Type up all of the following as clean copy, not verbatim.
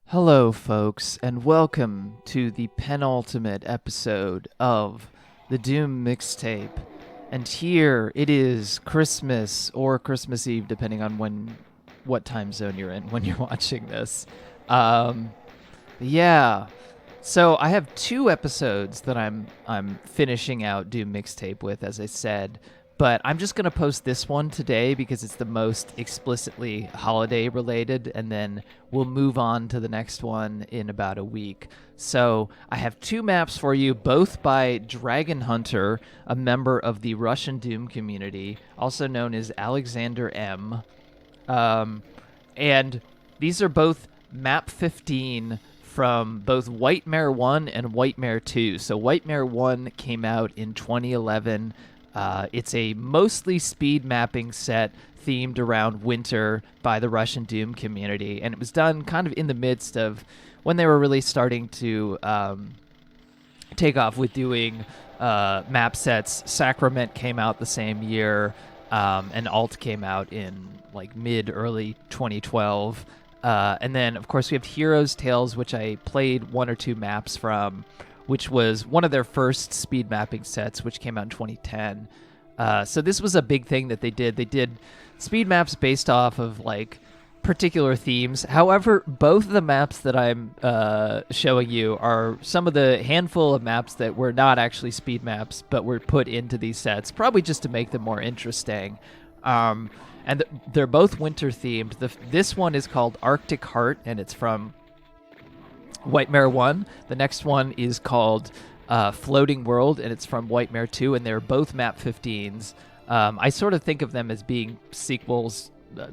Hello, folks, and welcome to the penultimate episode of the Doom Mixtape. And here it is Christmas or Christmas Eve, depending on what time zone you're in when you're watching this. Um, yeah. So I have two episodes that I'm finishing out Doom Mixtape with, as I said. But I'm just gonna post this one today because it's the most explicitly holiday related, and then we'll move on to the next one in about a week. So I have two maps for you, both by Dragon Hunter, a member of the Russian Doom community, also known as Alexander M. And these are both map 15 from both Whitemare 1 and Whitemare 2. So Whitemare 1 came out in 2011. It's a mostly speed mapping set themed around winter by the Russian Doom community, and it was done kind of in the midst of when they were really starting to take off with doing map sets. Sacrament came out the same year, and Alt came out in like early 2012. And then, of course, we have Heroes Tales, which I played one or two maps from, which was one of their first speed mapping sets, which came out in 2010. So this was a big thing that they did. They did speed maps based off of like particular themes. However, both of the maps that I'm showing you are some of the handful of maps that were not actually speed maps, but were put into these sets, probably just to make them more interesting. And they're both winter themed. This one is called Arctic Heart, and it's from Whitemare 1. The next one is called Floating World, and it's from Whitemare 2, and they're both map 15s. I sort of think of them as being sequels,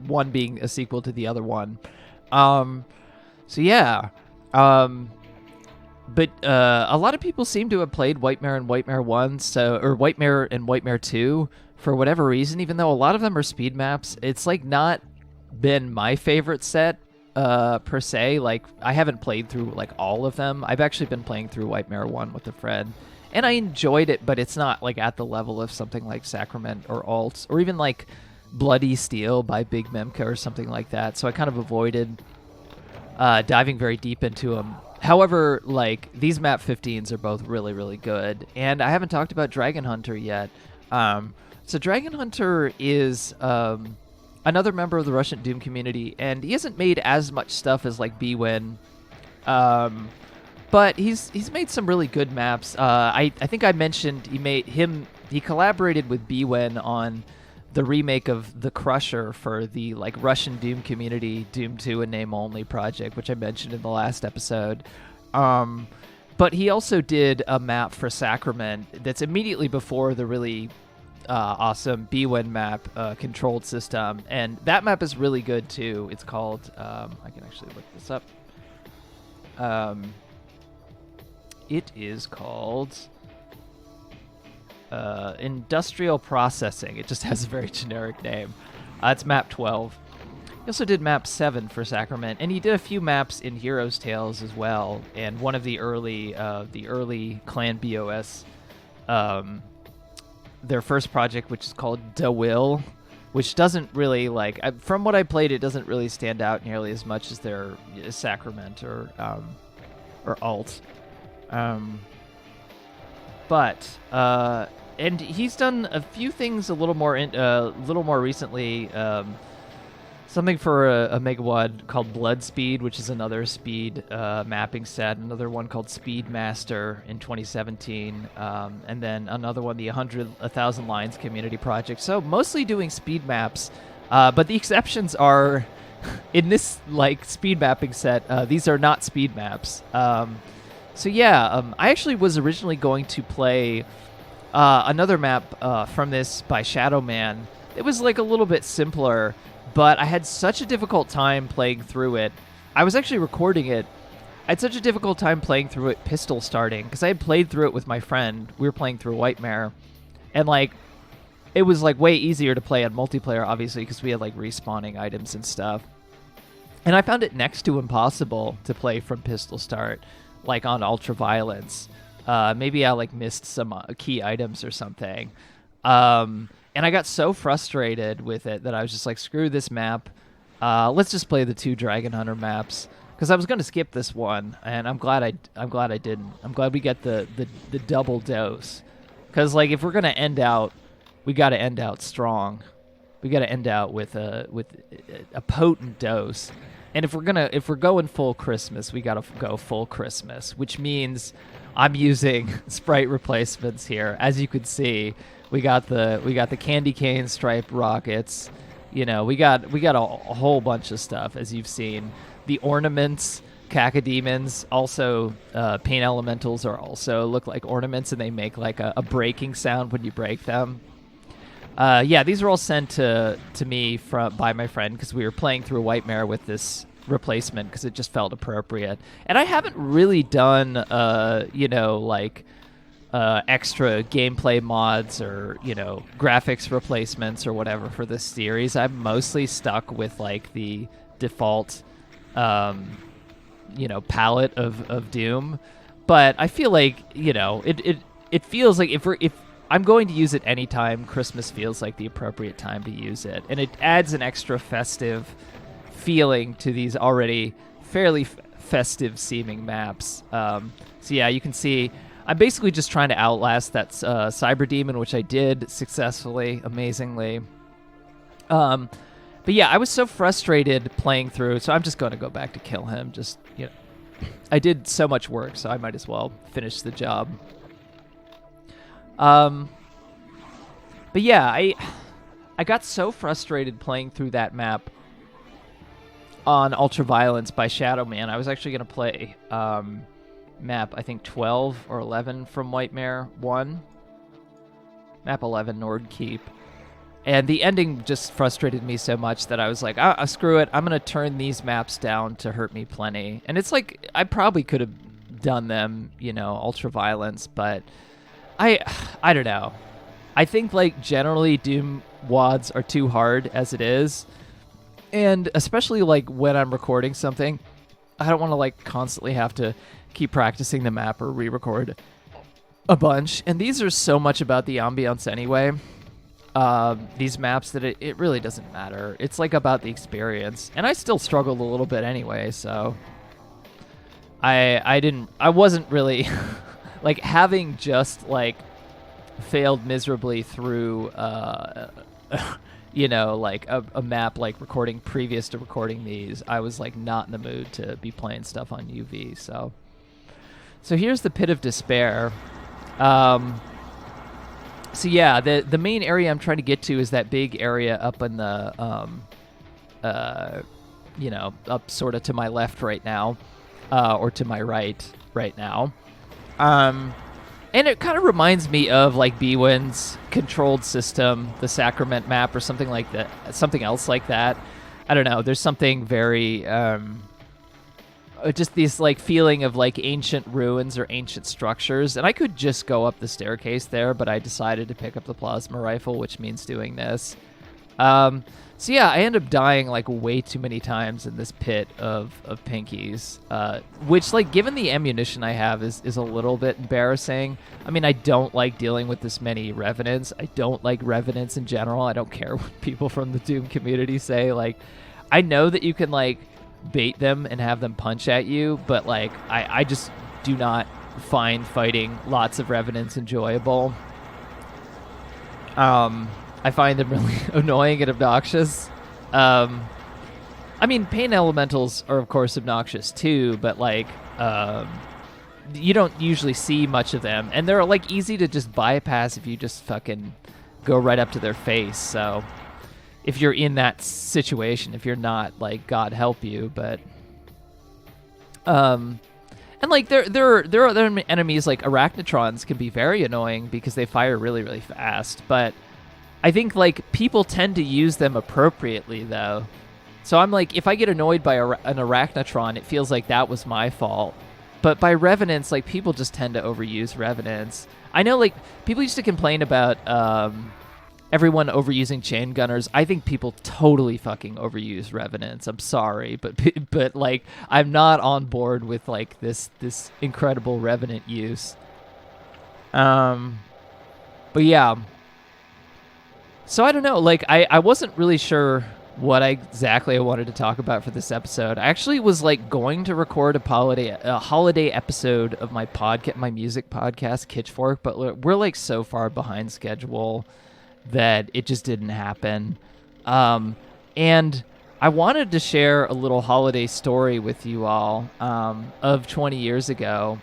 one being a sequel to the other one. So yeah. But a lot of people seem to have played Whitemare and Whitemare 1, or Whitemare and Whitemare 2 for whatever reason, even though a lot of them are speed maps. It's like not been my favorite set per se. Like, I haven't played through like all of them. I've actually been playing through Whitemare 1 with a friend, and I enjoyed it, but it's not like at the level of something like Sacrament or Alt, or even like Bloody Steel by Big Memka or something like that. So I kind of avoided diving very deep into them. However, like, these map 15s are both really, really good. And I haven't talked about Dragon Hunter yet. So Dragon Hunter is another member of the Russian Doom community, and he hasn't made as much stuff as like BeeWen, but he's made some really good maps. I think I mentioned he collaborated with BeeWen on the remake of The Crusher for the like Russian Doom community Doom 2 and name only project, which I mentioned in the last episode. But he also did a map for Sacrament that's immediately before the really awesome BeeWen map, Controlled System, and that map is really good too. It's called I can actually look this up. It is called Industrial Processing. It just has a very generic name. It's map 12. He also did map 7 for Sacrament, and he did a few maps in Heroes Tales as well, and one of the early Clan BOS their first project, which is called Da Will, which doesn't really, like, from what I played, it doesn't really stand out nearly as much as their Sacrament or Alt. But and he's done a few things a little more recently. Something for a Megawad called Blood Speed, which is another speed mapping set. Another one called Speed Master in 2017. And then another one, the 1,000 Lines Community Project. So mostly doing speed maps. But the exceptions are, in this like speed mapping set, these are not speed maps. So yeah, I actually was originally going to play another map from this by Shadow Man. It was like a little bit simpler, but I had such a difficult time playing through it. I was actually recording it. I had such a difficult time playing through it pistol starting, because I had played through it with my friend. We were playing through Whitemare, and like it was like way easier to play on multiplayer, obviously, because we had like respawning items and stuff. And I found it next to impossible to play from pistol start, like on Ultraviolence. Maybe I like missed some key items or something. And I got so frustrated with it that I was just like, screw this map. Let's just play the two Dragon Hunter maps. because I was going to skip this one, and I'm glad I didn't. I'm glad we get the double dose, because like if we're gonna end out, we got to end out strong. We got to end out with a potent dose. And if we're going full Christmas, we got to go full Christmas, which means I'm using sprite replacements here. As you can see, we got the candy cane stripe rockets. You know, we got a whole bunch of stuff, as you've seen. The ornaments, cacodemons, also paint elementals are also look like ornaments, and they make like a breaking sound when you break them. Yeah, these were all sent to me by my friend because we were playing through Whitemare with this replacement because it just felt appropriate. And I haven't really done, extra gameplay mods or, graphics replacements or whatever for this series. I'm mostly stuck with, like, the default, palette of Doom. But I feel like, it feels like if I'm going to use it anytime, Christmas feels like the appropriate time to use it. And it adds an extra festive feeling to these already fairly festive-seeming maps. So yeah, you can see I'm basically just trying to outlast that Cyber Demon, which I did successfully, amazingly. But yeah, I was so frustrated playing through, so I'm just going to go back to kill him. Just, I did so much work, so I might as well finish the job. But yeah, I got so frustrated playing through that map on Ultraviolence by Shadow Man. I was actually going to play map, I think, 12 or 11 from Whitemare 1. Map 11, Nord Keep. And the ending just frustrated me so much that I was like, screw it. I'm going to turn these maps down to hurt me plenty. And it's like, I probably could have done them, Ultraviolence, but I don't know. I think, like, generally Doom WODs are too hard as it is. And especially, like, when I'm recording something, I don't want to, like, constantly have to keep practicing the map or re-record a bunch. And these are so much about the ambiance anyway. These maps that it really doesn't matter. It's, like, about the experience. And I still struggled a little bit anyway, so I wasn't really... like, having just, like, failed miserably through, like, a map, like, recording previous to recording these, I was, like, not in the mood to be playing stuff on UV, so here's the Pit of Despair. So, yeah, the main area I'm trying to get to is that big area up in the, up sort of to my left right now, or to my right now. And it kind of reminds me of, like, BeeWen's Controlled System, the Sacrament map, or something like that, something else like that. I don't know. There's something very, just this, like, feeling of, like, ancient ruins or ancient structures. And I could just go up the staircase there, but I decided to pick up the plasma rifle, which means doing this. So yeah, I end up dying, like, way too many times in this pit of pinkies, which, like, given the ammunition I have is a little bit embarrassing. I mean, I don't like dealing with this many revenants. I don't like revenants in general. I don't care what people from the Doom community say. Like, I know that you can, like, bait them and have them punch at you, but, like, I just do not find fighting lots of revenants enjoyable. I find them really annoying and obnoxious. I mean, pain elementals are, of course, obnoxious too, but, like, you don't usually see much of them. And they're, like, easy to just bypass if you just fucking go right up to their face. So if you're in that situation, if you're not, like, God help you, but... And, like, there are other enemies, like Arachnotrons, can be very annoying because they fire really, really fast, but... I think, like, people tend to use them appropriately, though. So I'm like, if I get annoyed by an Arachnotron, it feels like that was my fault. But by Revenants, like, people just tend to overuse Revenants. I know, like, people used to complain about everyone overusing Chain Gunners. I think people totally fucking overuse Revenants. I'm sorry, but like, I'm not on board with, like, this incredible Revenant use. But yeah... So I don't know, like, I wasn't really sure what exactly I wanted to talk about for this episode. I actually was like going to record a holiday episode of my music podcast, Kitchfork, but we're like so far behind schedule that it just didn't happen. And I wanted to share a little holiday story with you all of 20 years ago.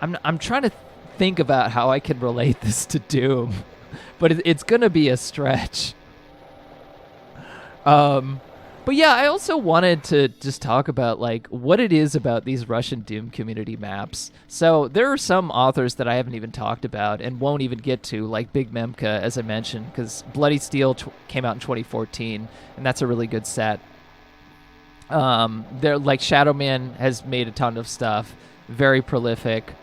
I'm trying to think about how I can relate this to Doom, but it's gonna be a stretch. But yeah, I also wanted to just talk about like what it is about these Russian Doom community maps. So there are some authors that I haven't even talked about and won't even get to, like Big Memka, as I mentioned, because Bloody Steel came out in 2014, and that's a really good set. They're like Shadowman has made a ton of stuff, very prolific.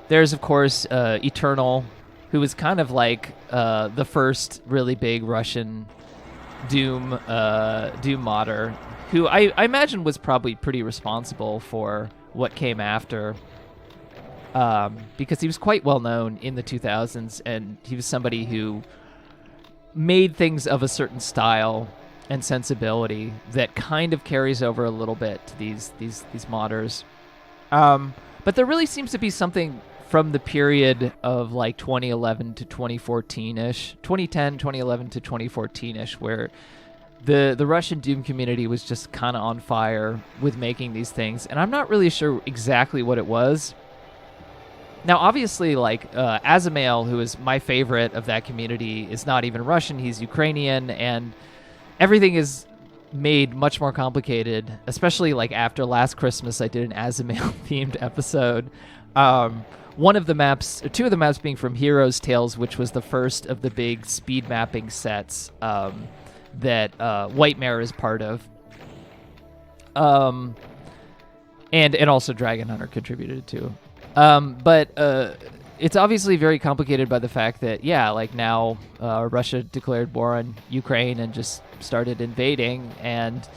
There's of course Eternal, who was kind of like the first really big Russian Doom modder, who I imagine was probably pretty responsible for what came after, because he was quite well known in the 2000s, and he was somebody who made things of a certain style and sensibility that kind of carries over a little bit to these modders. But there really seems to be something from the period of like 2011 to 2014-ish, 2010, 2011 to 2014-ish, where the Russian Doom community was just kind of on fire with making these things. And I'm not really sure exactly what it was. Now, obviously, like Azamael, who is my favorite of that community, is not even Russian. He's Ukrainian, and everything is made much more complicated, especially like after last Christmas, I did an Azamael themed episode. One of the maps, or two of the maps being from Heroes Tales, which was the first of the big speed mapping sets that Whitemare is part of. And also Dragon Hunter contributed to. But it's obviously very complicated by the fact that, yeah, like now Russia declared war on Ukraine and just started invading, and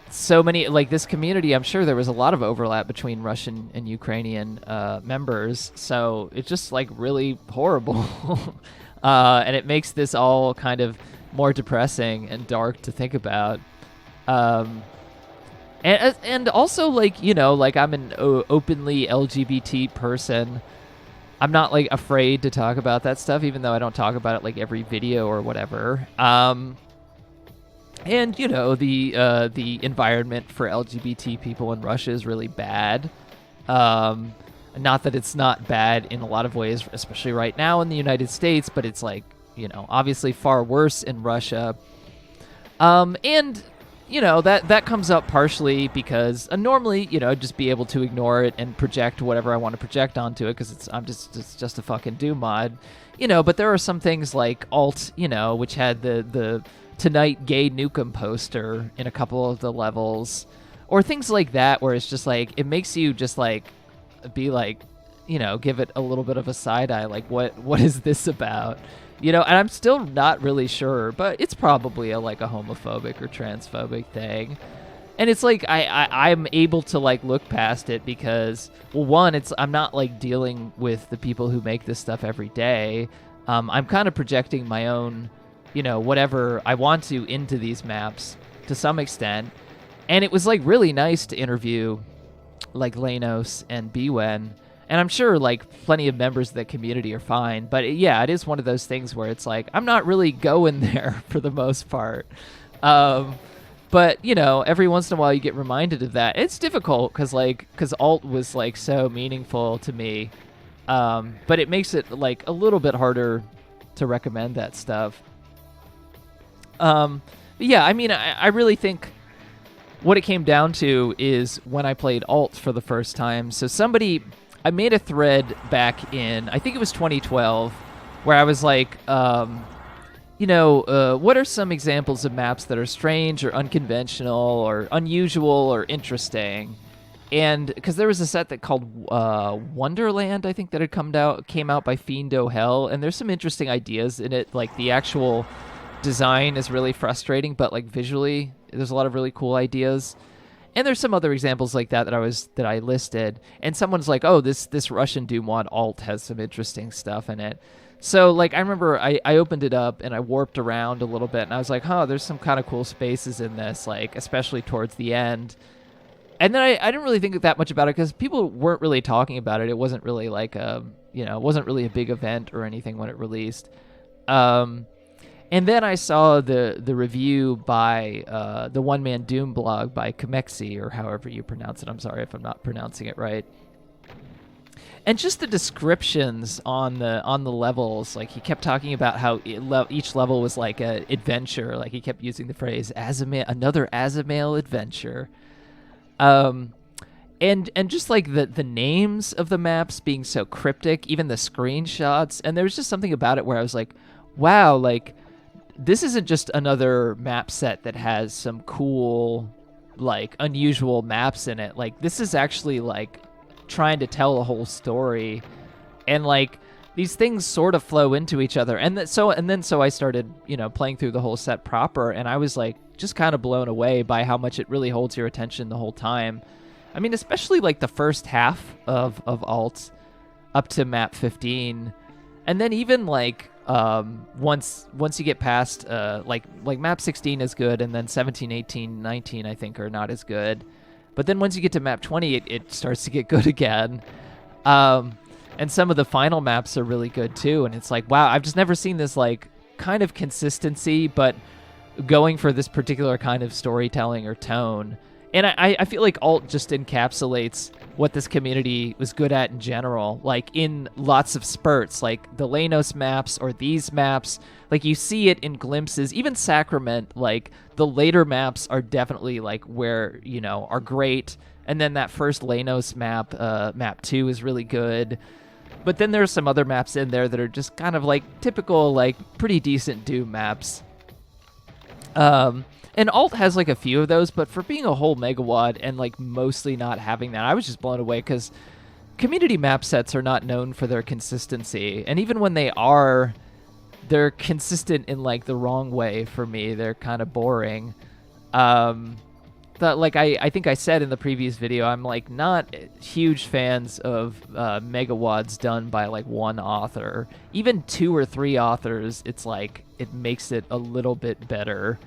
so many, like this community, I'm sure there was a lot of overlap between Russian and Ukrainian members, so it's just like really horrible. And it makes this all kind of more depressing and dark to think about. And also, like, you know, like I'm an openly LGBT person. I'm not like afraid to talk about that stuff, even though I don't talk about it like every video or whatever. And you know, the environment for LGBT people in Russia is really bad. Not that it's not bad in a lot of ways, especially right now in the United States, but it's like, you know, obviously far worse in Russia. And you know, that comes up partially because normally, you know, I'd just be able to ignore it and project whatever I want to project onto it because it's just a fucking Doom mod, you know. But there are some things like Alt, you know, which had the Tonight Gay Nukem poster in a couple of the levels, or things like that, where it's just like it makes you just like be like, you know, give it a little bit of a side eye, like what is this about? You know, and I'm still not really sure, but it's probably a homophobic or transphobic thing. And it's like I'm able to like look past it because, well, one, I'm not like dealing with the people who make this stuff every day. I'm kind of projecting my own, you know, whatever I want to into these maps to some extent. And it was like really nice to interview like Lainos and BeeWen. And I'm sure, like, plenty of members of that community are fine. But, yeah, it is one of those things where it's like, I'm not really going there for the most part. But, you know, every once in a while you get reminded of that. It's difficult because Alt was, like, so meaningful to me. But it makes it, like, a little bit harder to recommend that stuff. But yeah, I mean, I really think what it came down to is when I played Alt for the first time. So I made a thread back in, I think it was 2012, where I was like, you know, what are some examples of maps that are strange or unconventional or unusual or interesting? And because there was a set that called Wonderland, I think, that had came out by Fiendo Hell, and there's some interesting ideas in it. Like the actual design is really frustrating, but like visually, there's a lot of really cool ideas. And there's some other examples like that that I listed. And someone's like, oh, this Russian Doom mod Alt has some interesting stuff in it. So, like, I remember I opened it up and I warped around a little bit, and I was like, huh, there's some kind of cool spaces in this, like, especially towards the end. And then I didn't really think that much about it because people weren't really talking about it. It wasn't really like it wasn't really a big event or anything when it released. And then I saw the review by the One Man Doom blog by Kamexi, or however you pronounce it. I'm sorry if I'm not pronouncing it right. And just the descriptions on the levels, like he kept talking about how each level was like an adventure. Like he kept using the phrase another Azamael adventure. And just like the names of the maps being so cryptic, even the screenshots, and there was just something about it where I was like, wow, like this isn't just another map set that has some cool, like unusual maps in it. Like this is actually like trying to tell a whole story, and like these things sort of flow into each other. And so I started, playing through the whole set proper, and I was like just kind of blown away by how much it really holds your attention the whole time. I mean, especially like the first half of Alt up to map 15, and then even like once you get past like map 16 is good, and then 17, 18, 19 I think are not as good. But then once you get to map 20, it starts to get good again. And some of the final maps are really good too. And it's like, wow, I've just never seen this like kind of consistency, but going for this particular kind of storytelling or tone. And I feel like Alt just encapsulates what this community was good at in general, like in lots of spurts, like the Lainos maps or these maps. Like you see it in glimpses. Even Sacrament, like the later maps are definitely like where, are great. And then that first Lainos map, map 2 is really good. But then there's some other maps in there that are just kind of like typical, like pretty decent Doom maps. And Alt has like a few of those, but for being a whole megawad and like mostly not having that, I was just blown away because community map sets are not known for their consistency. And even when they are, they're consistent in like the wrong way for me. They're kind of boring. But like I think I said in the previous video, I'm like not huge fans of megawads done by like one author. Even 2 or 3 authors, it's like it makes it a little bit better.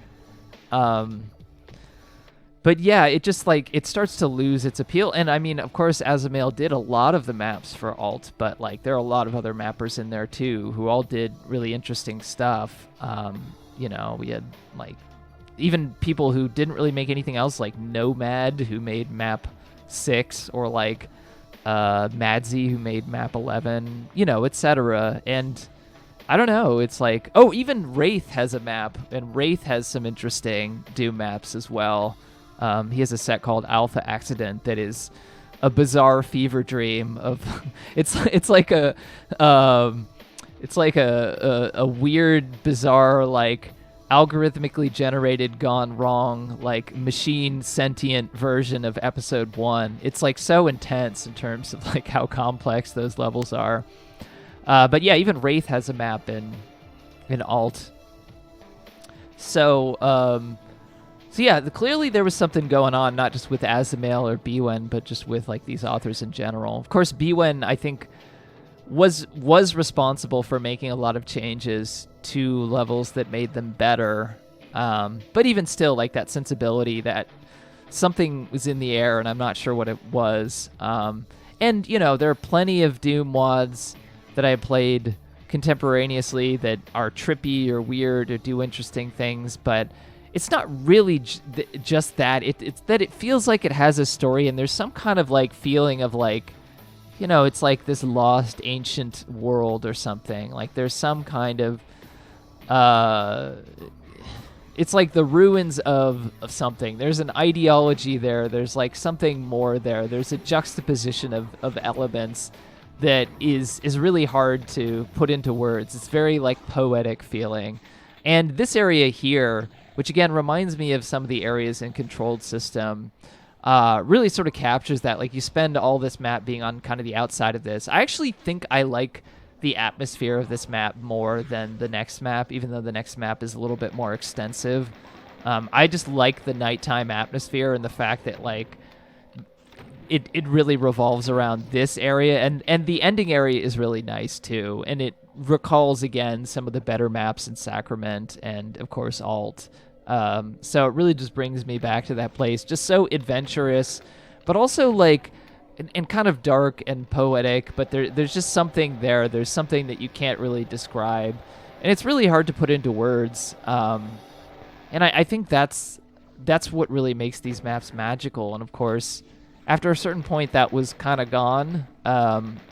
But yeah, it just like it starts to lose its appeal. And I mean, of course, Azamael did a lot of the maps for Alt, but like there are a lot of other mappers in there too who all did really interesting stuff. We had like even people who didn't really make anything else, like Nomad, who made map 6, or like Madsy, who made map 11, etc. And I don't know, it's like, oh, even Wraith has a map, and Wraith has some interesting Doom maps as well. He has a set called Alpha Accident that is a bizarre fever dream of it's like a weird, bizarre, like algorithmically generated gone wrong, like machine sentient version of episode 1. It's like so intense in terms of like how complex those levels are. But yeah, even Wraith has a map in Alt. So yeah, clearly there was something going on, not just with Azamael or BeeWen, but just with like these authors in general. Of course, BeeWen, I think, was responsible for making a lot of changes to levels that made them better. But even still, like that sensibility that something was in the air, and I'm not sure what it was. And there are plenty of Doom mods that I played contemporaneously that are trippy or weird or do interesting things, but it's not really just that. It's that it feels like it has a story, and there's some kind of like feeling of like, it's like this lost ancient world or something. Like there's some kind of it's like the ruins of something. There's an ideology there. There's like something more there. There's a juxtaposition of elements that is really hard to put into words. It's very like poetic feeling. And this area here, which again reminds me of some of the areas in Controlled System, really sort of captures that. Like you spend all this map being on kind of the outside of this. I actually think I like the atmosphere of this map more than the next map, even though the next map is a little bit more extensive. I just like the nighttime atmosphere and the fact that like it really revolves around this area, and the ending area is really nice too, and it recalls again some of the better maps in Sacrament and of course Alt. So it really just brings me back to that place, just so adventurous, but also like and kind of dark and poetic. But there's just something there. There's something that you can't really describe, and it's really hard to put into words. And I think that's what really makes these maps magical. And of course, after a certain point, that was kind of gone,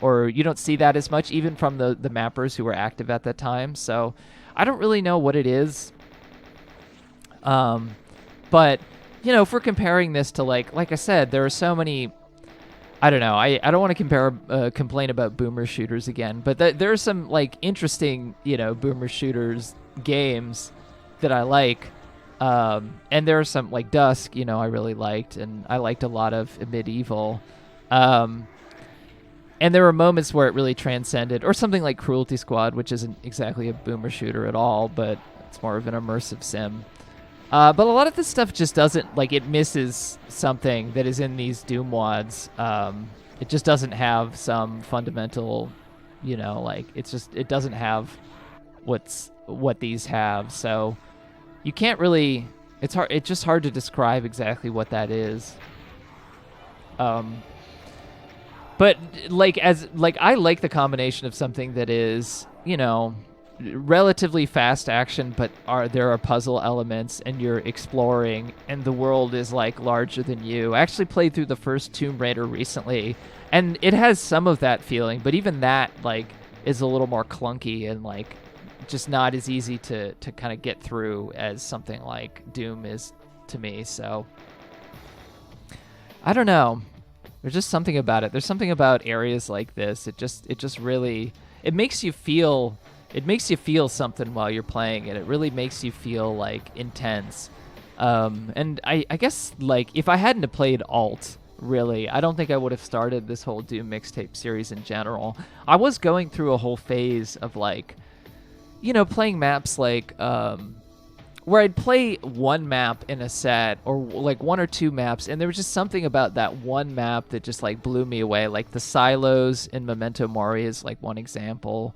or you don't see that as much, even from the mappers who were active at that time. So I don't really know what it is. But you know, if we're comparing this to like I said, there are so many. I don't know. I don't want to complain about boomer shooters again, but there are some like interesting, you know, boomer shooters games that I like. And there are some like Dusk, you know, I really liked, and I liked a lot of Medieval. And there were moments where it really transcended, or something like Cruelty Squad, which isn't exactly a boomer shooter at all, but it's more of an immersive sim. But a lot of this stuff just doesn't, like, it misses something that is in these Doom WODs. It just doesn't have some fundamental, you know, like, it doesn't have what these have. So you can't really, it's just hard to describe exactly what that is. But I like the combination of something that is, you know, relatively fast action, but there are puzzle elements, and you're exploring, and the world is like larger than you. I actually played through the first Tomb Raider recently, and it has some of that feeling, but even that like is a little more clunky and like just not as easy to kind of get through as something like Doom is to me. So I don't know. There's just something about it. There's something about areas like this. It just really, it makes you feel something while you're playing it. It really makes you feel like intense. And I guess like if I hadn't have played Alt, really, I don't think I would have started this whole Doom Mixtape series in general. I was going through a whole phase of like, you know, playing maps like where I'd play one map in a set, or like one or two maps, and there was just something about that one map that just like blew me away. Like the silos in Memento Mori is like one example.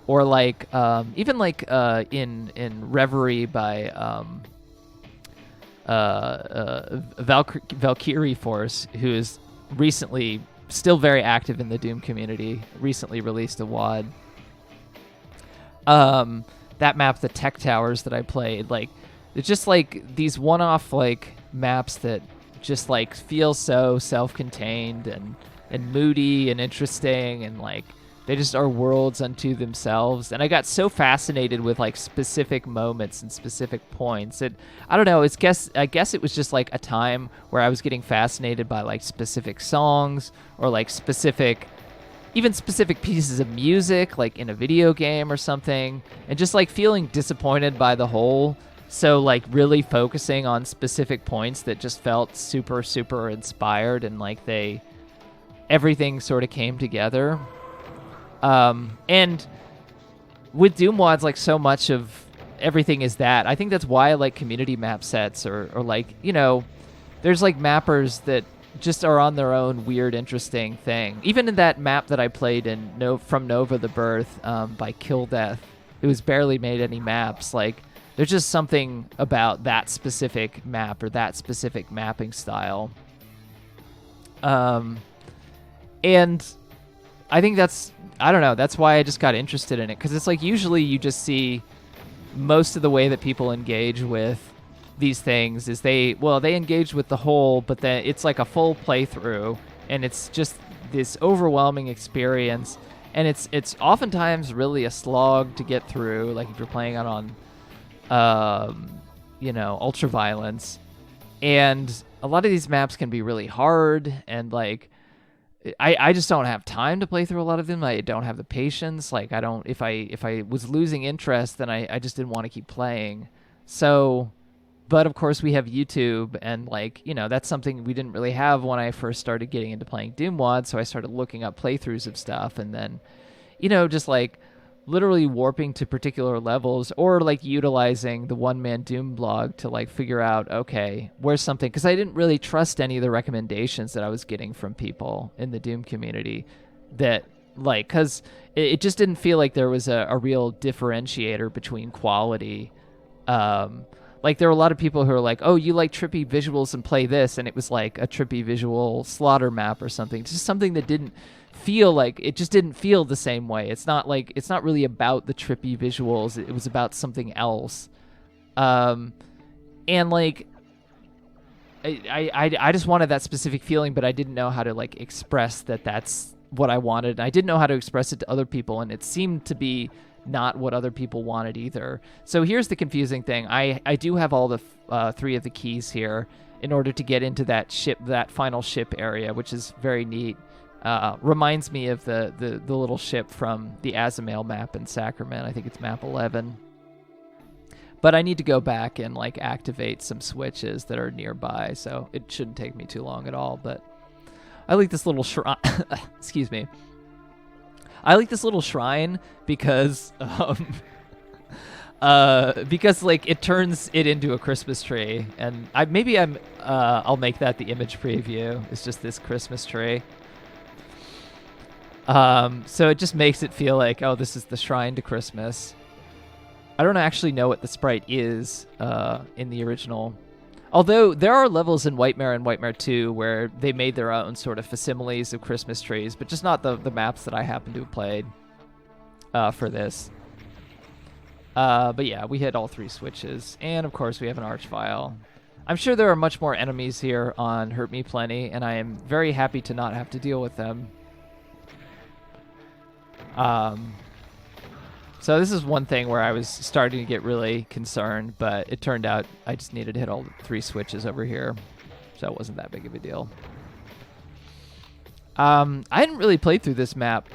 Or like even like in Reverie by Valkyrie Force, who is recently still very active in the Doom community, recently released a WOD. That map, the Tech Towers that I played, like it's just like these one-off like maps that just like feel so self-contained and moody and interesting, and like they just are worlds unto themselves. And I got so fascinated with like specific moments and specific points. I don't know. I guess it was just like a time where I was getting fascinated by like specific songs, or like even specific pieces of music, like in a video game or something, and just like feeling disappointed by the whole. So like really focusing on specific points that just felt super, super inspired, and like everything sort of came together. And with Doom WODs, like so much of everything is that. I think that's why I like community map sets, or like, you know, there's like mappers that just are on their own weird, interesting thing. Even in that map that I played in from Nova the Birth by Kill Death, who's barely made any maps, like there's just something about that specific map or that specific mapping style. And I think I don't know, that's why I just got interested in it, because it's like usually you just see most of the way that people engage with these things is they engage with the whole, but then it's like a full playthrough, and it's just this overwhelming experience, and it's oftentimes really a slog to get through, like if you're playing it on you know, ultraviolence. And a lot of these maps can be really hard, and like I just don't have time to play through a lot of them. I don't have the patience. Like if I was losing interest, then I just didn't want to keep playing. So, but of course we have YouTube, and like, you know, that's something we didn't really have when I first started getting into playing Doom WOD. So I started looking up playthroughs of stuff, and then, you know, just like literally warping to particular levels, or like utilizing the one-man Doom blog to like figure out, okay, where's something, because I didn't really trust any of the recommendations that I was getting from people in the Doom community, that like, because it just didn't feel like there was a real differentiator between quality. Like there were a lot of people who are like, oh, you like trippy visuals and play this, and it was like a trippy visual slaughter map or something, just something that didn't feel like, it just didn't feel the same way. It's not like, it's not really about the trippy visuals, it was about something else. And like I just wanted that specific feeling, but I didn't know how to like express that that's what I wanted. I didn't know how to express it to other people, and it seemed to be not what other people wanted either. So here's the confusing thing. I do have all the 3 of the keys here in order to get into that ship, that final ship area, which is very neat. Reminds me of the little ship from the Azamael map in Sacrament. I think it's map 11. But I need to go back and like activate some switches that are nearby, so it shouldn't take me too long at all. But I like this little shrine. Excuse me. I like this little shrine because like it turns it into a Christmas tree, and I'll make that the image preview. It's just this Christmas tree. So it just makes it feel like, oh, this is the shrine to Christmas. I don't actually know what the sprite is in the original. Although there are levels in Whitemare and Whitemare 2 where they made their own sort of facsimiles of Christmas trees, but just not the maps that I happen to have played for this. But yeah, we hit all 3 switches. And of course we have an arch file. I'm sure there are much more enemies here on Hurt Me Plenty, and I am very happy to not have to deal with them. So this is one thing where I was starting to get really concerned, but it turned out I just needed to hit all 3 switches over here, so it wasn't that big of a deal. I hadn't really played through this map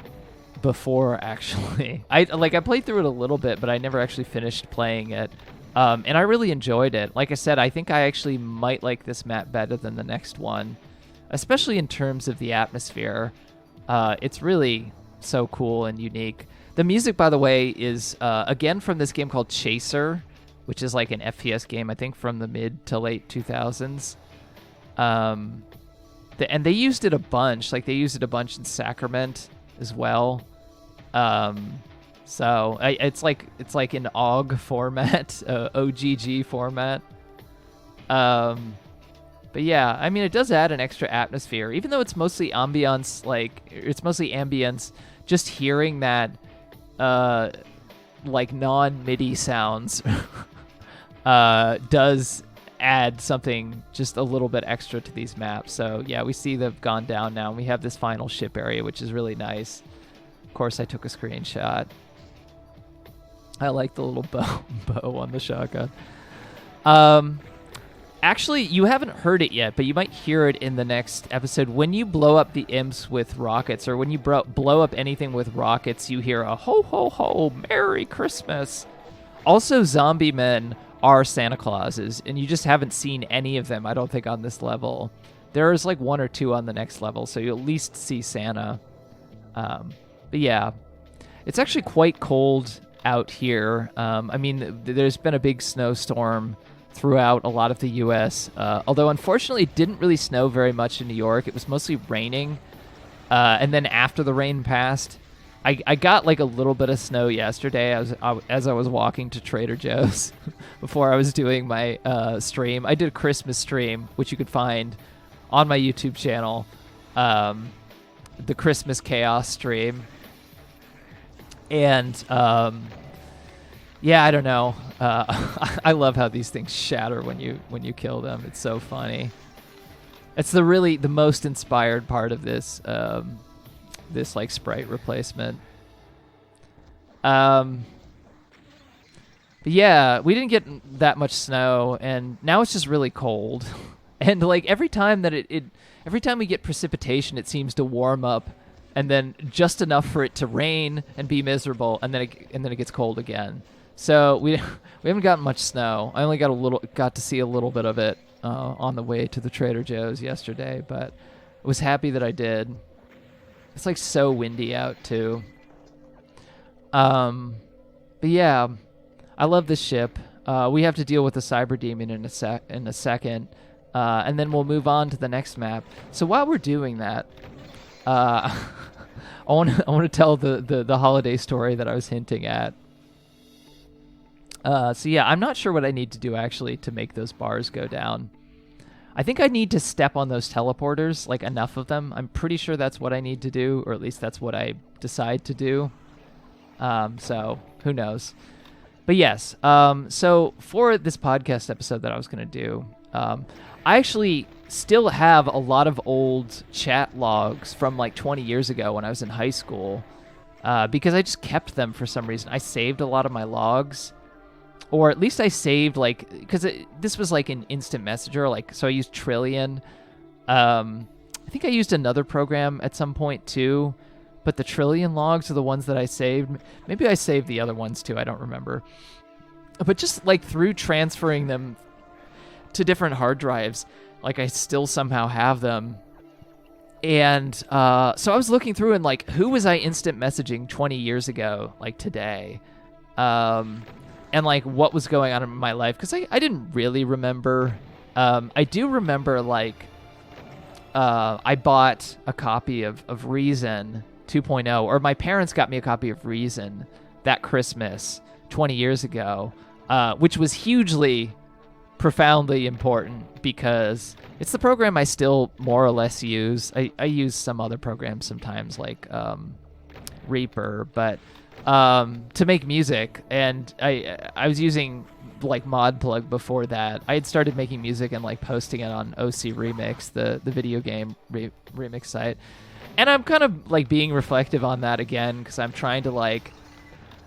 before, actually. I played through it a little bit, but I never actually finished playing it, and I really enjoyed it. Like I said, I think I actually might like this map better than the next one, especially in terms of the atmosphere. It's really so cool and unique. The music, by the way, is, again, from this game called Chaser, which is like an FPS game, I think, from the mid to late 2000s. And they used it a bunch. Like, they used it a bunch in Sacrament as well. So it's like an OGG format, OGG format. But yeah, I mean, it does add an extra atmosphere, even though it's mostly ambience. Like, it's mostly ambience. Just hearing that, like non-MIDI sounds does add something just a little bit extra to these maps. So yeah, we see they've gone down now, and we have this final ship area, which is really nice. Of course, I took a screenshot. I like the little bow on the shotgun. Actually, you haven't heard it yet, but you might hear it in the next episode. When you blow up the imps with rockets, or when you blow up anything with rockets, you hear a ho, ho, ho, Merry Christmas. Also, zombie men are Santa Clauses, and you just haven't seen any of them, I don't think, on this level. There's like 1 or 2 on the next level, so you'll at least see Santa. But yeah, it's actually quite cold out here. I mean, there's been a big snowstorm throughout a lot of the U.S., although unfortunately it didn't really snow very much in New York. It was mostly raining, and then after the rain passed, I got like a little bit of snow yesterday as I was walking to Trader Joe's before I was doing my stream. I did a Christmas stream, which you could find on my YouTube channel, the Christmas Chaos stream, and yeah, I don't know. I love how these things shatter when you kill them. It's so funny. It's the most inspired part of this this like sprite replacement. But yeah, we didn't get that much snow, and now it's just really cold. And like every time we get precipitation, it seems to warm up, and then just enough for it to rain and be miserable, and then it gets cold again. So we haven't gotten much snow. I only got to see a little bit of it on the way to the Trader Joe's yesterday, but I was happy that I did. It's like so windy out too. But yeah, I love this ship. We have to deal with the cyber demon in a second, and then we'll move on to the next map. So while we're doing that, I want to tell the holiday story that I was hinting at. So yeah, I'm not sure what I need to do actually to make those bars go down. I think I need to step on those teleporters, like enough of them. I'm pretty sure that's what I need to do, or at least that's what I decide to do. So who knows? But yes, so for this podcast episode that I was going to do, I actually still have a lot of old chat logs from like 20 years ago when I was in high school, because I just kept them for some reason. I saved a lot of my logs, or at least I saved like, because this was like an instant messenger, like, so I used Trillion. I think I used another program at some point too, but the Trillion logs are the ones that I saved. Maybe I saved the other ones too, I don't remember. But just like through transferring them to different hard drives, like I still somehow have them. And so I was looking through and like, who was I instant messaging 20 years ago, like today? And like what was going on in my life, because I didn't really remember. I do remember like I bought a copy of Reason 2.0, or my parents got me a copy of Reason that Christmas 20 years ago, which was hugely, profoundly important because it's the program I still more or less use. I use some other programs sometimes, like Reaper, but to make music, and I was using like ModPlug before that. I had started making music and like posting it on OC Remix, the video game remix site, and I'm kind of like being reflective on that again because I'm trying to like,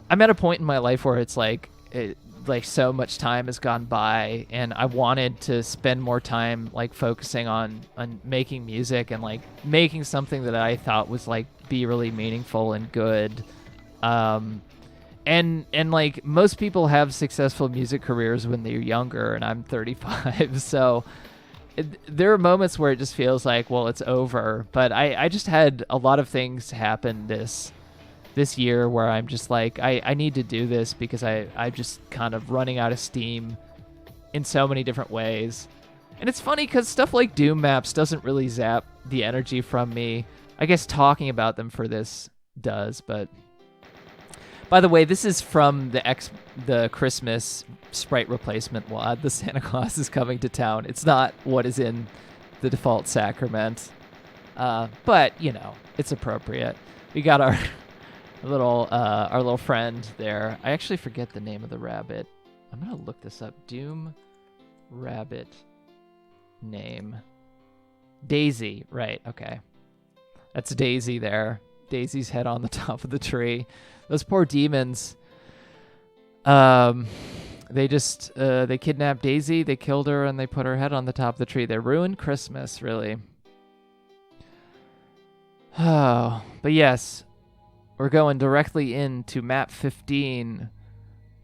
I'm at a point in my life where it's like like so much time has gone by, and I wanted to spend more time like focusing on making music and like making something that I thought was like be really meaningful and good. And like most people have successful music careers when they're younger, and I'm 35, so there are moments where it just feels like, well, it's over. But I just had a lot of things happen this year where I'm just like, I need to do this because I'm just kind of running out of steam in so many different ways. And it's funny because stuff like Doom maps doesn't really zap the energy from me. I guess talking about them for this does, but by the way, this is from the Christmas sprite replacement WAD. The Santa Claus is coming to town. It's not what is in the default sacrament, but you know, it's appropriate. We got our little friend there. I actually forget the name of the rabbit. I'm gonna look this up. Doom rabbit name. Daisy, right? Okay, that's Daisy there. Daisy's head on the top of the tree. Those poor demons. They just they kidnapped Daisy, they killed her, and they put her head on the top of the tree. They ruined Christmas, really. Oh, but yes, we're going directly into map 15.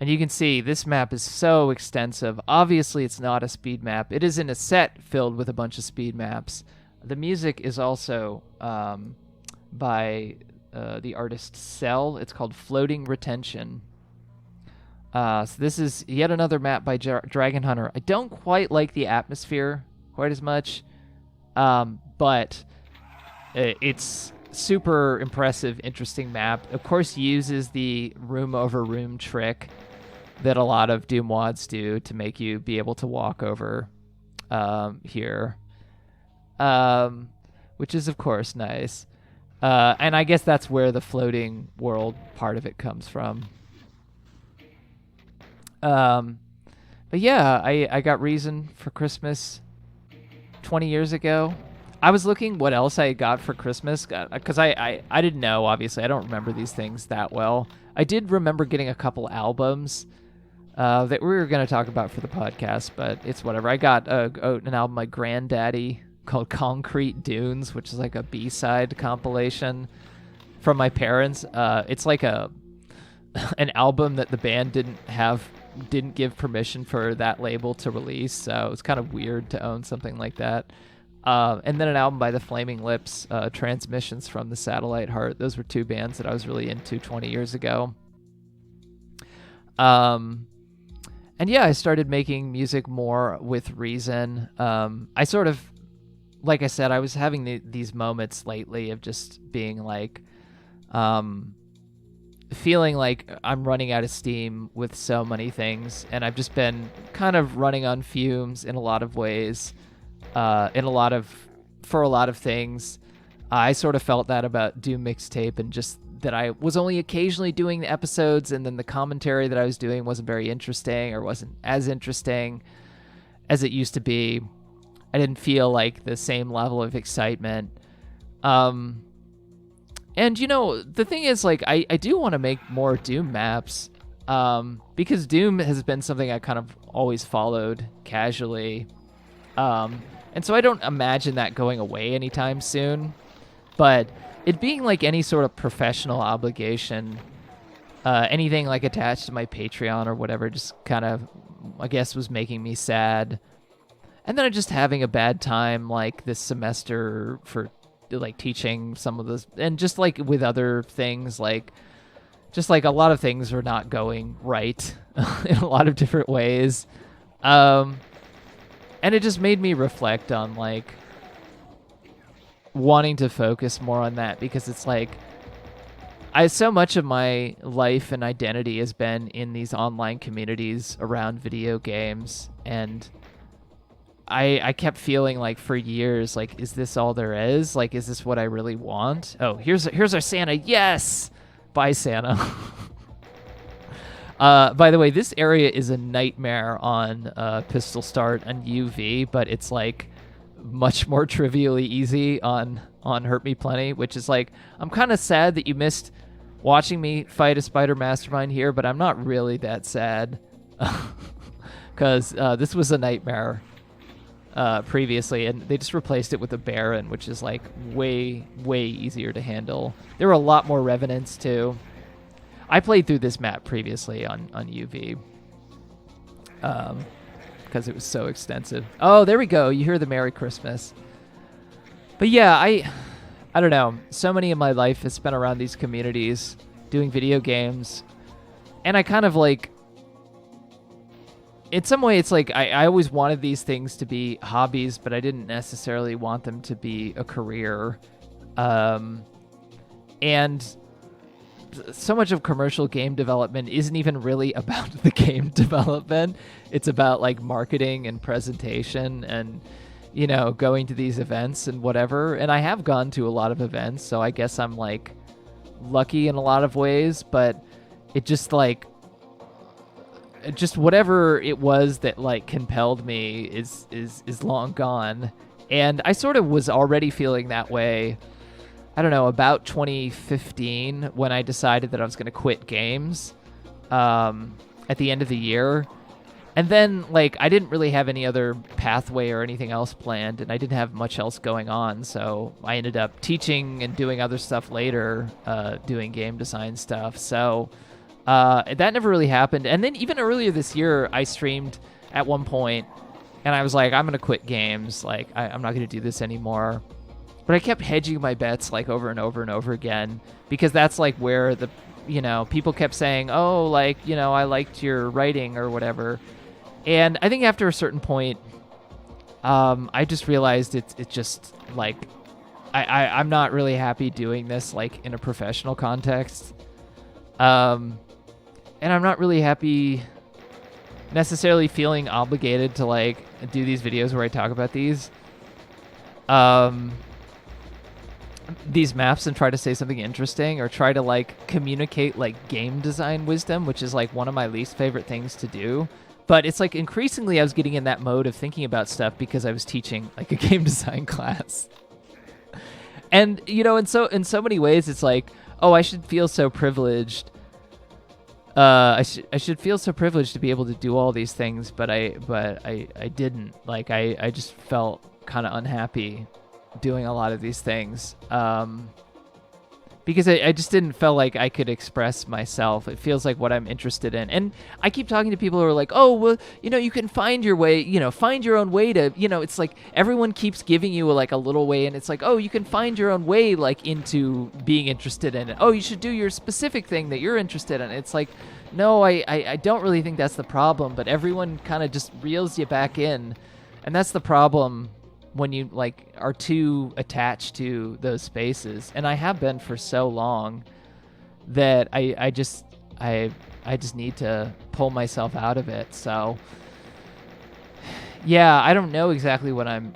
And you can see this map is so extensive. Obviously, it's not a speed map. It is in a set filled with a bunch of speed maps. The music is also by the artist Cell. It's called Floating Retention. So this is yet another map by Dragon Hunter. I don't quite like the atmosphere quite as much, but it's super impressive, interesting map. Of course, uses the room over room trick that a lot of Doom WADs do to make you be able to walk over here, which is of course nice. And I guess that's where the floating world part of it comes from. But yeah, I got Reason for Christmas 20 years ago. I was looking what else I got for Christmas, because I didn't know, obviously. I don't remember these things that well. I did remember getting a couple albums that we were going to talk about for the podcast, but it's whatever. I got an album by Granddaddy called Concrete Dunes, which is like a B-side compilation from my parents. It's like an album that the band didn't give permission for that label to release, so it's kind of weird to own something like that. And then an album by the Flaming Lips, Transmissions from the Satellite Heart. Those were two bands that I was really into 20 years ago. And yeah, I started making music more with reason. I sort of, like I said, I was having these moments lately of just being like, feeling like I'm running out of steam with so many things, and I've just been kind of running on fumes in a lot of ways, for a lot of things. I sort of felt that about Doom Mixtape, and just that I was only occasionally doing the episodes, and then the commentary that I was doing wasn't very interesting, or wasn't as interesting as it used to be. I didn't feel like the same level of excitement. And the thing is, like, I do want to make more Doom maps, because Doom has been something I kind of always followed casually. And so I don't imagine that going away anytime soon. But it being like any sort of professional obligation, anything like attached to my Patreon or whatever, just kind of, I guess, was making me sad. And then just having a bad time, like, this semester for, like, teaching some of this, and just, like, with other things, like, just, like, a lot of things are not going right in a lot of different ways. And it just made me reflect on, like, wanting to focus more on that, because it's like, so much of my life and identity has been in these online communities around video games, and I kept feeling like for years, like, is this all there is? Like, is this what I really want? Oh, here's our Santa. Yes! Bye, Santa. By the way, this area is a nightmare on Pistol Start and UV, but it's, like, much more trivially easy on Hurt Me Plenty, which is, like, I'm kind of sad that you missed watching me fight a spider mastermind here, but I'm not really that sad, because this was a nightmare previously, and they just replaced it with a Baron, which is, like, way easier to handle. There were a lot more revenants too. I played through this map previously on UV, because it was so extensive. Oh, there we go. You hear the Merry Christmas. But yeah, I don't know. So many of my life is spent around these communities doing video games, and I kind of, like, in some way, it's like I always wanted these things to be hobbies, but I didn't necessarily want them to be a career. And so much of commercial game development isn't even really about the game development. It's about, like, marketing and presentation and, going to these events and whatever. And I have gone to a lot of events, so I guess I'm, like, lucky in a lot of ways, but it just, like, just whatever it was that, like, compelled me is long gone. And I sort of was already feeling that way, I don't know, about 2015, when I decided that I was going to quit games at the end of the year. And then, like, I didn't really have any other pathway or anything else planned, and I didn't have much else going on, so I ended up teaching and doing other stuff later, doing game design stuff. So that never really happened. And then even earlier this year, I streamed at one point, and I was like, I'm going to quit games. Like, I'm not going to do this anymore. But I kept hedging my bets, like, over and over and over again, because that's, like, where the, people kept saying, oh, like, I liked your writing or whatever. And I think after a certain point, I just realized it's just, like, I'm not really happy doing this, like, in a professional context. And I'm not really happy necessarily feeling obligated to, like, do these videos where I talk about these maps and try to say something interesting, or try to, like, communicate, like, game design wisdom, which is, like, one of my least favorite things to do. But it's, like, increasingly I was getting in that mode of thinking about stuff because I was teaching, like, a game design class. And, in so many ways, it's like, oh, I should feel so privileged. I should feel so privileged to be able to do all these things, but I didn't. Like, I just felt kind of unhappy doing a lot of these things. because I just didn't feel like I could express myself. It feels like what I'm interested in. And I keep talking to people who are like, oh, well, you can find your way, find your own way to, it's like everyone keeps giving you like a little way. And it's like, oh, you can find your own way like into being interested in it. Oh, you should do your specific thing that you're interested in. It's like, no, I don't really think that's the problem. But everyone kind of just reels you back in. And that's the problem when you like are too attached to those spaces, and I have been for so long that I just need to pull myself out of it. So yeah, I don't know exactly what I'm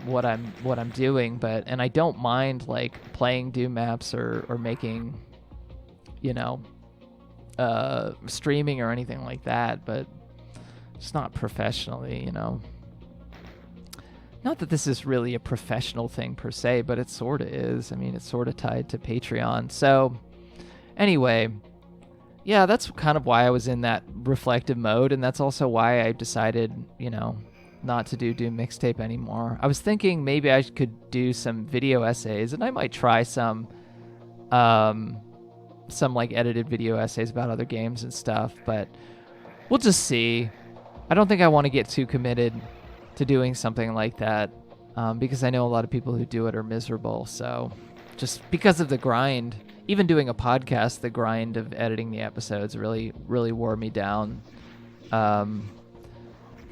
doing, and I don't mind like playing Doom maps or making streaming or anything like that, but it's not professionally. Not that this is really a professional thing per se, but it sort of is. I mean, it's sort of tied to Patreon. So anyway, yeah, that's kind of why I was in that reflective mode. And that's also why I decided, not to do Doom Mixtape anymore. I was thinking maybe I could do some video essays, and I might try some like edited video essays about other games and stuff, but we'll just see. I don't think I want to get too committed to doing something like that, because I know a lot of people who do it are miserable. So just because of the grind, even doing a podcast, the grind of editing the episodes really wore me down.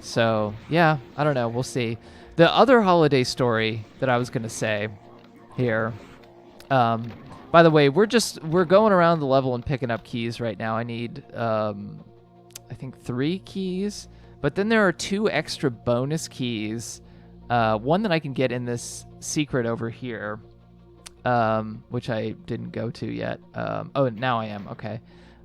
So yeah, I don't know. We'll see. The other holiday story that I was going to say here, by the way, we're going around the level and picking up keys right now. I need, I think 3 keys. But then there are 2 extra bonus keys. One that I can get in this secret over here, which I didn't go to yet. Oh, now I am. Okay.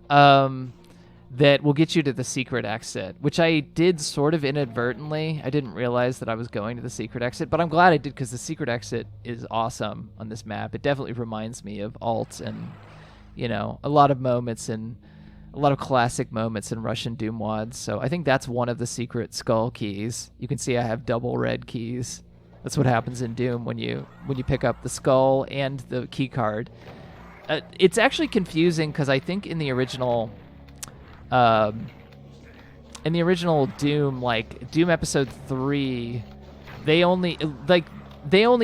That will get you to the secret exit, which I did sort of inadvertently. I didn't realize that I was going to the secret exit, but I'm glad I did, because the secret exit is awesome on this map. It definitely reminds me of Alt and, a lot of moments and a lot of classic moments in Russian Doom WODs. So I think that's one of the secret skull keys. You can see I have double red keys. That's what happens in Doom when you pick up the skull and the key card. It's actually confusing, because I think in the original Doom, like Doom Episode 3, they only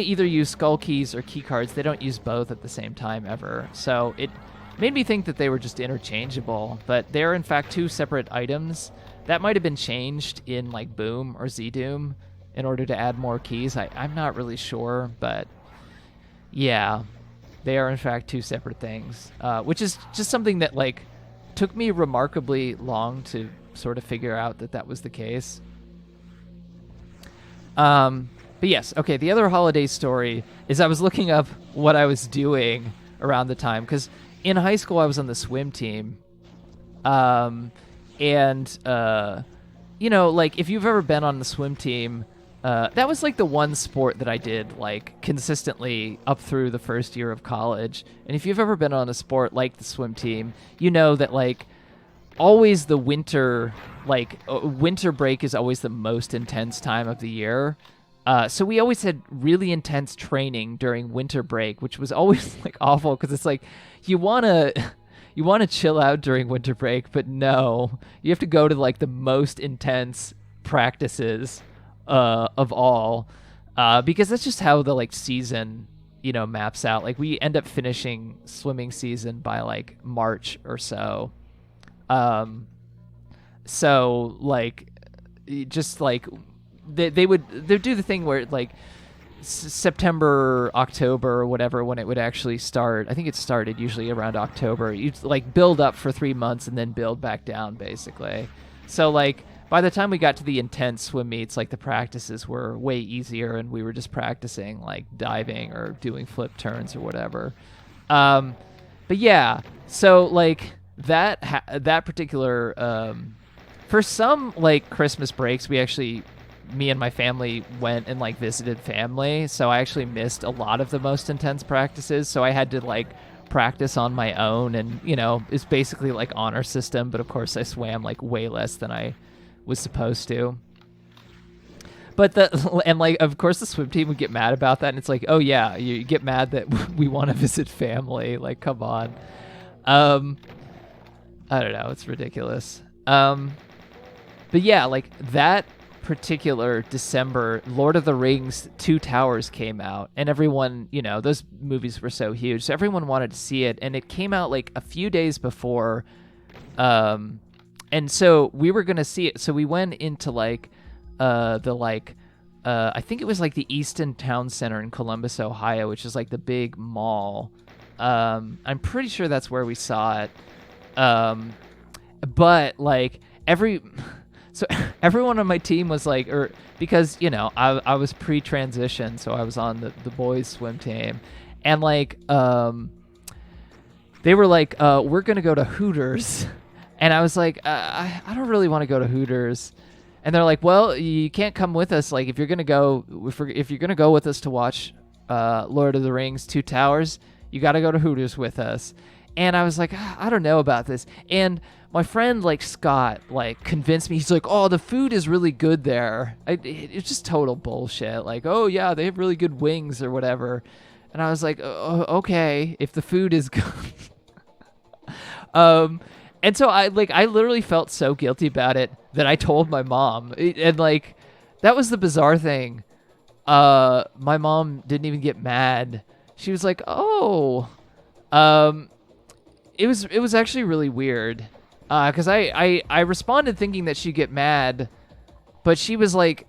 either use skull keys or key cards. They don't use both at the same time ever. So it made me think that they were just interchangeable, but they're in fact 2 separate items. That might have been changed in like Boom or Z-Doom in order to add more keys. I'm not really sure, but yeah, they are in fact 2 separate things, which is just something that like took me remarkably long to sort of figure out that was the case. But yes, okay, the other holiday story is I was looking up what I was doing around the time, because in high school I was on the swim team. Like if you've ever been on the swim team, that was like the one sport that I did like consistently up through the first year of college. And if you've ever been on a sport like the swim team, you know that like always the winter break is always the most intense time of the year. So we always had really intense training during winter break, which was always like awful, because it's like you want to chill out during winter break, but no, you have to go to like the most intense practices of all, because that's just how the like season maps out. Like we end up finishing swimming season by like March or so. So like just like they'd do the thing where like September, October, or whatever, when it would actually start. I think it started usually around October. You'd like build up for 3 months and then build back down, basically. So like by the time we got to the intense swim meets, like the practices were way easier, and we were just practicing like diving or doing flip turns or whatever. But yeah, so like that particular for some like Christmas breaks, me and my family went and like visited family, so I actually missed a lot of the most intense practices. So I had to like practice on my own, and it's basically like honor system, but of course I swam like way less than I was supposed to. but the and like of course the swim team would get mad about that, and it's like, oh yeah, you get mad that we want to visit family. Like, come on. I don't know, it's ridiculous. But yeah, like that particular December, Lord of the Rings Two Towers came out, and everyone, you know, those movies were so huge, so everyone wanted to see it, and it came out like a few days before, and so we were gonna see it, so we went into like I think it was like the Easton Town Center in Columbus, Ohio, which is like the big mall. I'm pretty sure that's where we saw it. But like so everyone on my team was like, because, you know, I was pre-transition, so I was on the boys swim team, and like, they were like, we're going to go to Hooters. And I was like, I don't really want to go to Hooters. And they're like, well, you can't come with us. Like, if you're going to go with us to watch, Lord of the Rings Two Towers, you got to go to Hooters with us. And I was like, I don't know about this. And my friend, like Scott, like convinced me. He's like, oh, the food is really good there. It's just total bullshit. Like, oh yeah, they have really good wings or whatever. And I was like, oh, okay, if the food is good. And so I literally felt so guilty about it that I told my mom. And like, that was the bizarre thing. My mom didn't even get mad. She was like, oh, it was actually really weird. Because I responded thinking that she'd get mad, but she was like,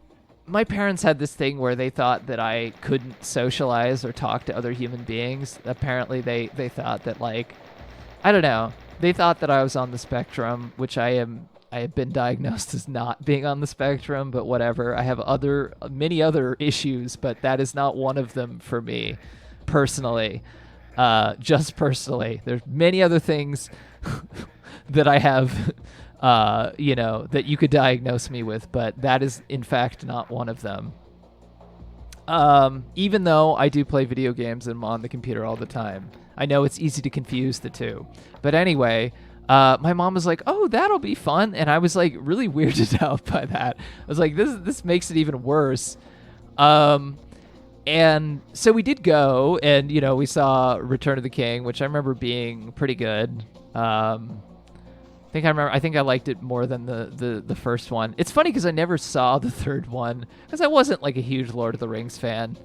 my parents had this thing where they thought that I couldn't socialize or talk to other human beings. Apparently they thought that, like, I don't know, they thought that I was on the spectrum, which I have been diagnosed as not being on the spectrum, but whatever. I have many other issues, but that is not one of them for me personally. Just personally, there's many other things that I have, you know, that you could diagnose me with, but that is in fact not one of them. Even though I do play video games and I'm on the computer all the time. I know it's easy to confuse the two. But anyway, my mom was like, oh, that'll be fun. And I was like really weirded out by that. I was like, this makes it even worse. And so we did go, and, you know, we saw Return of the King, which I remember being pretty good. I think I liked it more than the first one. It's funny because I never saw the third one because I wasn't like a huge Lord of the Rings fan.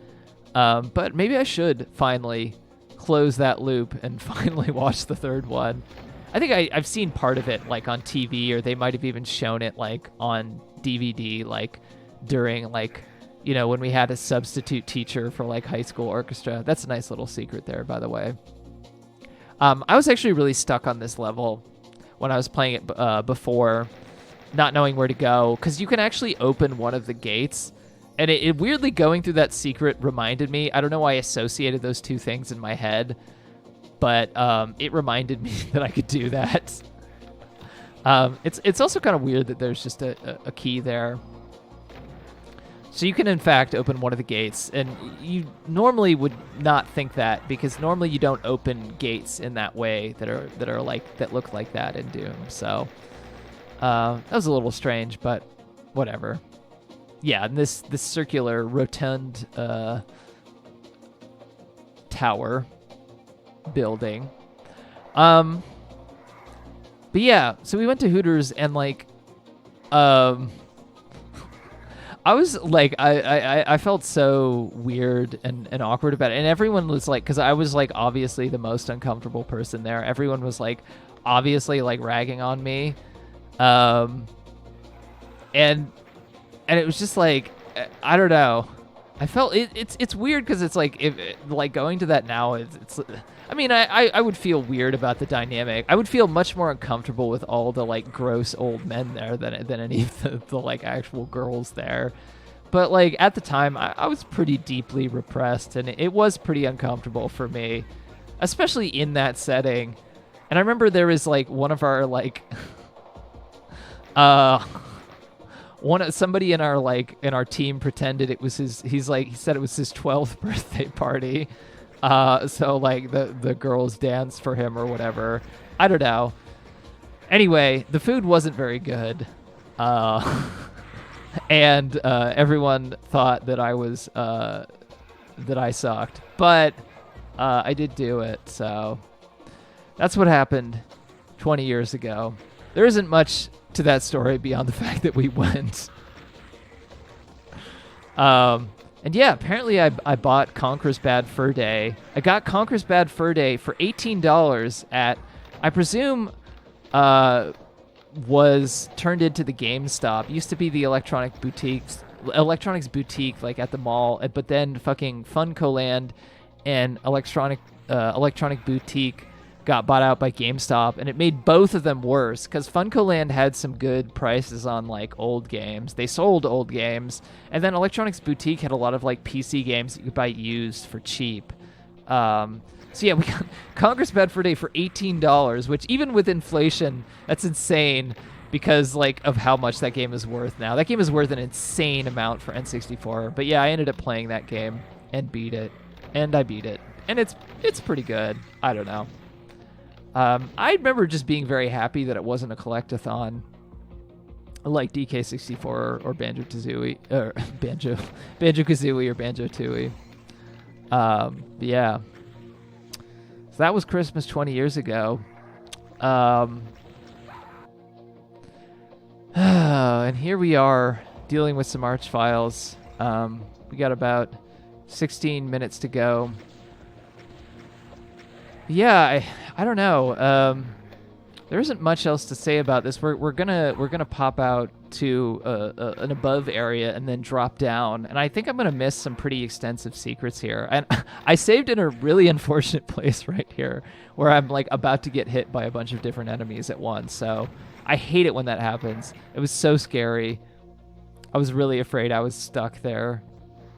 But maybe I should finally close that loop and finally watch the third one. I think I've seen part of it like on TV, or they might have even shown it like on DVD, like during like, you know, when we had a substitute teacher for like high school orchestra. That's a nice little secret there, by the way. I was actually really stuck on this level when I was playing it before, not knowing where to go, because you can actually open one of the gates, and it weirdly going through that secret reminded me, I don't know why I associated those two things in my head, but it reminded me that I could do that. It's also kind of weird that there's just a key there. So you can, in fact, open one of the gates, and you normally would not think that, because normally you don't open gates in that way that look like that in Doom. So that was a little strange, but whatever. Yeah, and this circular rotund tower building. But yeah, so we went to Hooters, and like I was like, I felt so weird and awkward about it. And everyone was like, because I was like obviously the most uncomfortable person there. Everyone was like obviously like ragging on me. And it was just like, I don't know. I felt it's weird because it's like, if like going to that now, it's I mean, I would feel weird about the dynamic. I would feel much more uncomfortable with all the like gross old men there than any of the like actual girls there. But like at the time, I was pretty deeply repressed, and it was pretty uncomfortable for me, especially in that setting. And I remember there was like one of our like somebody in our team pretended it was he said it was his 12th birthday party. So like the girls danced for him or whatever. I don't know. Anyway, the food wasn't very good. and everyone thought that I sucked, but I did do it. So that's what happened 20 years ago. There isn't much to that story beyond the fact that we went. And yeah, apparently I bought Conker's Bad Fur Day. I got Conker's Bad Fur Day for $18 at, I presume, was turned into the GameStop. It used to be the electronics boutique, like at the mall, but then fucking Funcoland and electronic boutique got bought out by GameStop, and it made both of them worse because Funcoland had some good prices on like old games. They sold old games, and then Electronics Boutique had a lot of like PC games that you could buy used for cheap. So yeah, we got Conker's Bad Fur Day for $18, which even with inflation, that's insane because like of how much that game is worth now. That game is worth an insane amount for N64. But yeah, I ended up playing that game and beat it, and I beat it, and it's pretty good. I don't know. I remember just being very happy that it wasn't a collectathon like DK64 or Banjo-Kazooie, or Banjo-Kazooie or Banjo-Tooie. Yeah. So that was Christmas 20 years ago. And here we are dealing with some Arch files. We got about 16 minutes to go. Yeah, I don't know. There isn't much else to say about this. We're gonna pop out to an above area and then drop down, and I think I'm gonna miss some pretty extensive secrets here. And I saved in a really unfortunate place right here, where I'm like about to get hit by a bunch of different enemies at once. So I hate it when that happens. It was so scary. I was really afraid I was stuck there,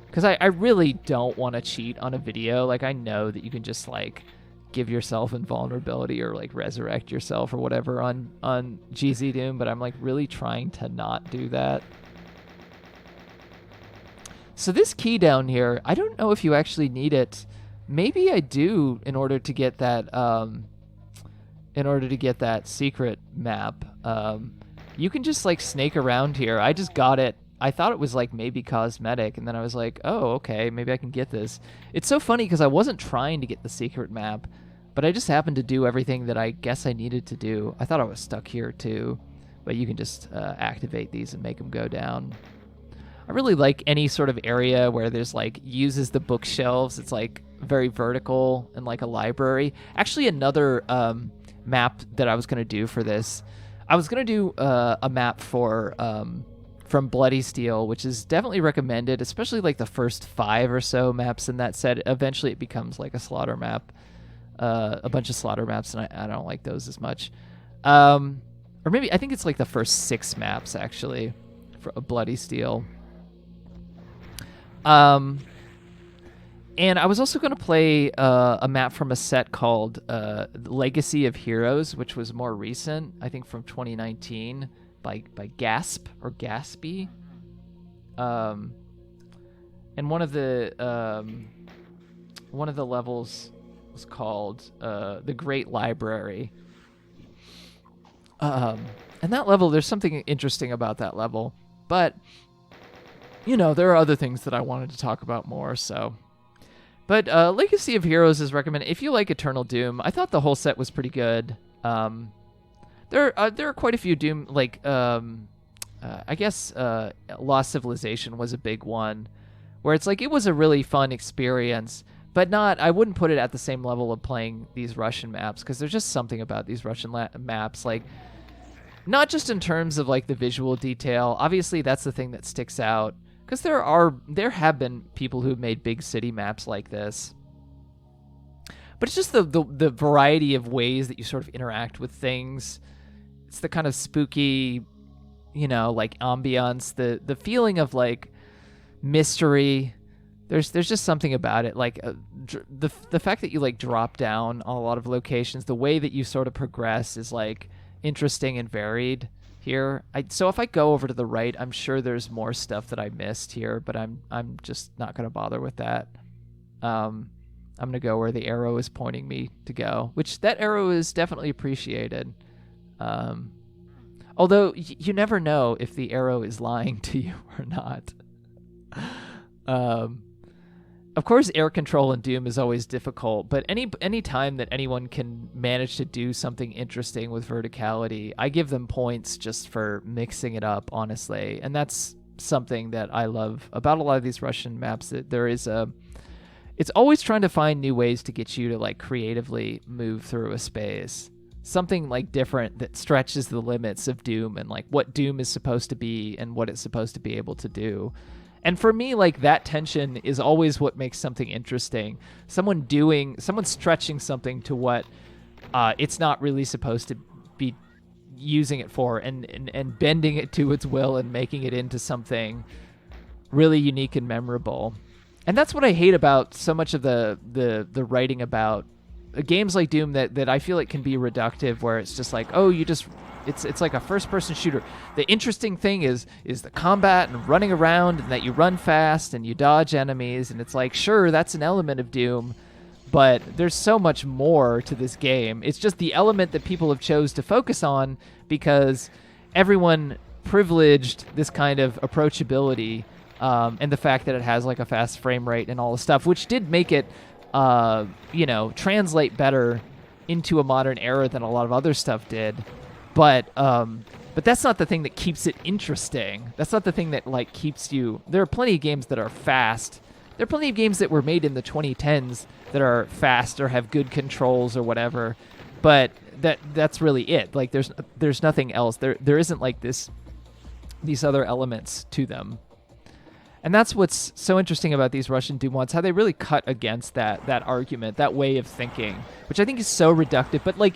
because I really don't want to cheat on a video. Like, I know that you can just like give yourself invulnerability or like resurrect yourself or whatever on GZ Doom, but I'm like really trying to not do that. So this key down here, I don't know if you actually need it. Maybe I do in order to get that secret map. You can just like snake around here. I just got it. I thought it was like maybe cosmetic, and then I was like, oh, okay, maybe I can get this. It's so funny because I wasn't trying to get the secret map, but I just happened to do everything that I guess I needed to do. I thought I was stuck here too, but you can just activate these and make them go down. I really like any sort of area where there's like uses the bookshelves. It's like very vertical and like a library. Actually, another map that I was going to do for this, I was going to do a map for from Bloody Steel, which is definitely recommended, especially like the first 5 or so maps in that set. Eventually it becomes like a slaughter map, a bunch of slaughter maps, and I don't like those as much. Or maybe I think it's like the first 6 maps actually for Bloody Steel. And I was also going to play a map from a set called Legacy of Heroes, which was more recent, I think from 2019. By Gasp or Gaspy, and one of the levels was called the Great Library. And that level, there's something interesting about that level, but you know, there are other things that I wanted to talk about more. So, but Legacy of Heroes is recommended if you like Eternal Doom. I thought the whole set was pretty good. There are quite a few Doom, like, I guess Lost Civilization was a big one, where it's like, it was a really fun experience, but I wouldn't put it at the same level of playing these Russian maps, because there's just something about these Russian maps, like, not just in terms of, like, the visual detail. Obviously, that's the thing that sticks out, because there have been people who've made big city maps like this. But it's just the variety of ways that you sort of interact with things. It's the kind of spooky, you know, like ambiance, the feeling of like mystery. There's just something about it, like the fact that you like drop down on a lot of locations. The way that you sort of progress is like interesting and varied here. So if I go over to the right, I'm sure there's more stuff that I missed here, but I'm just not gonna bother with that. I'm gonna go where the arrow is pointing me to go, which that arrow is definitely appreciated. Although you never know if the arrow is lying to you or not. Of course, air control in Doom is always difficult, but any time that anyone can manage to do something interesting with verticality, I give them points just for mixing it up, honestly. And that's something that I love about a lot of these Russian maps, that there is it's always trying to find new ways to get you to like creatively move through a space. Something like different that stretches the limits of Doom and like what Doom is supposed to be and what it's supposed to be able to do. And for me, like, that tension is always what makes something interesting. Someone stretching something to what it's not really supposed to be using it for, and bending it to its will and making it into something really unique and memorable. And that's what I hate about so much of the writing about games like Doom, that I feel like can be reductive, where it's just like, oh, it's like a first-person shooter. The interesting thing is the combat and running around, and that you run fast and you dodge enemies, and it's like, sure, that's an element of Doom, but there's so much more to this game. It's just the element that people have chose to focus on because everyone privileged this kind of approachability, and the fact that it has like a fast frame rate and all the stuff, which did make it, translate better into a modern era than a lot of other stuff did. But that's not the thing that keeps it interesting. That's not the thing that like keeps you. There are plenty of games that are fast. There are plenty of games that were made in the 2010s that are fast or have good controls or whatever. But that's really it. Like there's nothing else. There isn't like these other elements to them. And that's what's so interesting about these Russian Doom mods, how they really cut against that argument, that way of thinking, which I think is so reductive. But like,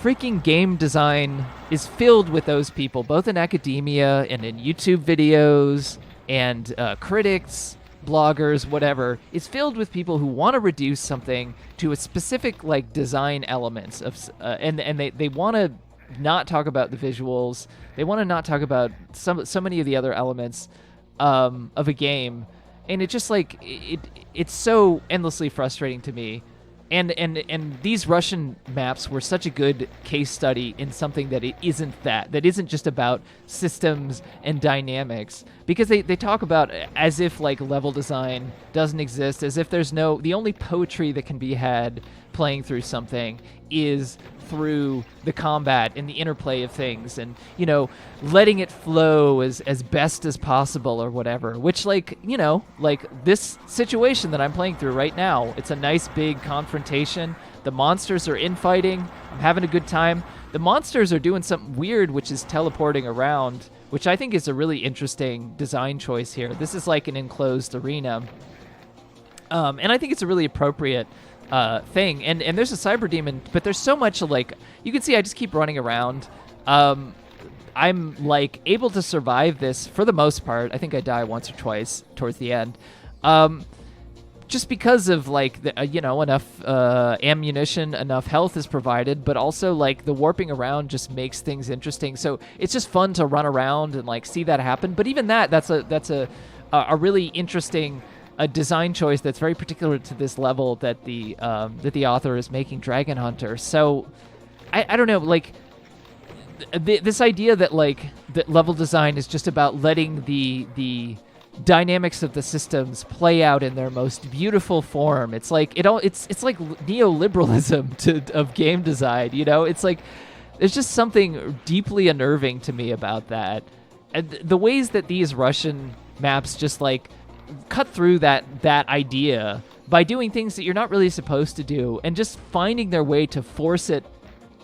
freaking game design is filled with those people, both in academia and in YouTube videos and critics, bloggers, whatever. It's filled with people who want to reduce something to a specific like design elements of, and they want to not talk about the visuals. They want to not talk about so many of the other elements of a game, and it just like it's so endlessly frustrating to me. And these Russian maps were such a good case study in something that it isn't that isn't just about systems and dynamics, because they talk about as if like level design doesn't exist, as if the only poetry that can be had playing through something is through the combat and the interplay of things, and letting it flow as best as possible or whatever, which like this situation that I'm playing through right now, it's a nice big confrontation. The monsters are infighting. I'm having a good time. The monsters are doing something weird, which is teleporting around, which I think is a really interesting design choice here. This is like an enclosed arena, and I think it's a really appropriate thing. And there's a cyber demon, but there's so much like, you can see I just keep running around. I'm like able to survive this for the most part. I think I die once or twice towards the end, just because of like enough ammunition, enough health is provided, but also like the warping around just makes things interesting. So it's just fun to run around and like see that happen. But even that's a really interesting a design choice that's very particular to this level that the author is making, Dragon Hunter. So I don't know, like this idea that like that level design is just about letting the dynamics of the systems play out in their most beautiful form. It's like it's like neoliberalism of game design. It's like there's just something deeply unnerving to me about that, and the ways that these Russian maps just like cut through that idea by doing things that you're not really supposed to do, and just finding their way to force it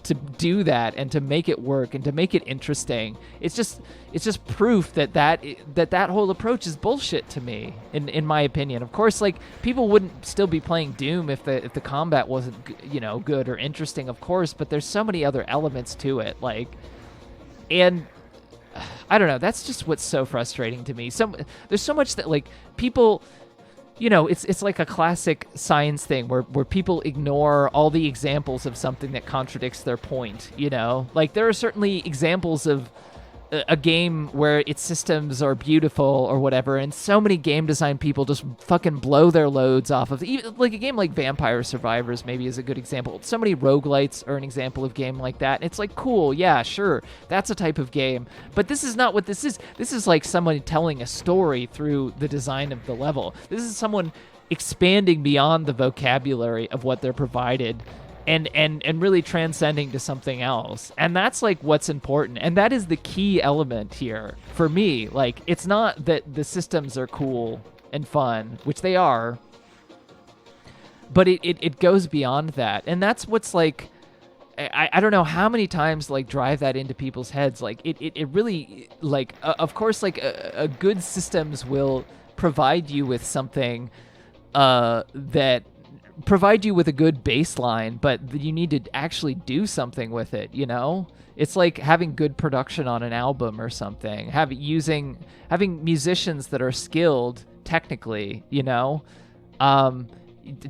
to do that and to make it work and to make it interesting. It's just proof that whole approach is bullshit to me, in my opinion. Of course, like, people wouldn't still be playing Doom if the combat wasn't good or interesting, of course, but there's so many other elements to it, like, and I don't know, that's just what's so frustrating to me. There's so much that, like, people, it's like a classic science thing where people ignore all the examples of something that contradicts their point, Like, there are certainly examples of a game where its systems are beautiful or whatever, and so many game design people just fucking blow their loads off of even like a game like Vampire Survivors maybe is a good example. So many roguelites are an example of game like that. And it's like, cool, yeah, sure, that's a type of game, but this is not what this is. This is like someone telling a story through the design of the level. This is someone expanding beyond the vocabulary of what they're provided and really transcending to something else. And that's like what's important. And that is the key element here for me. Like, it's not that the systems are cool and fun, which they are, but it goes beyond that. And that's what's like, I don't know how many times like drive that into people's heads. Like it really like, of course, like a good systems will provide you with something that provide you with a good baseline, but you need to actually do something with it, you know? It's like having good production on an album or something, having musicians that are skilled technically, you know?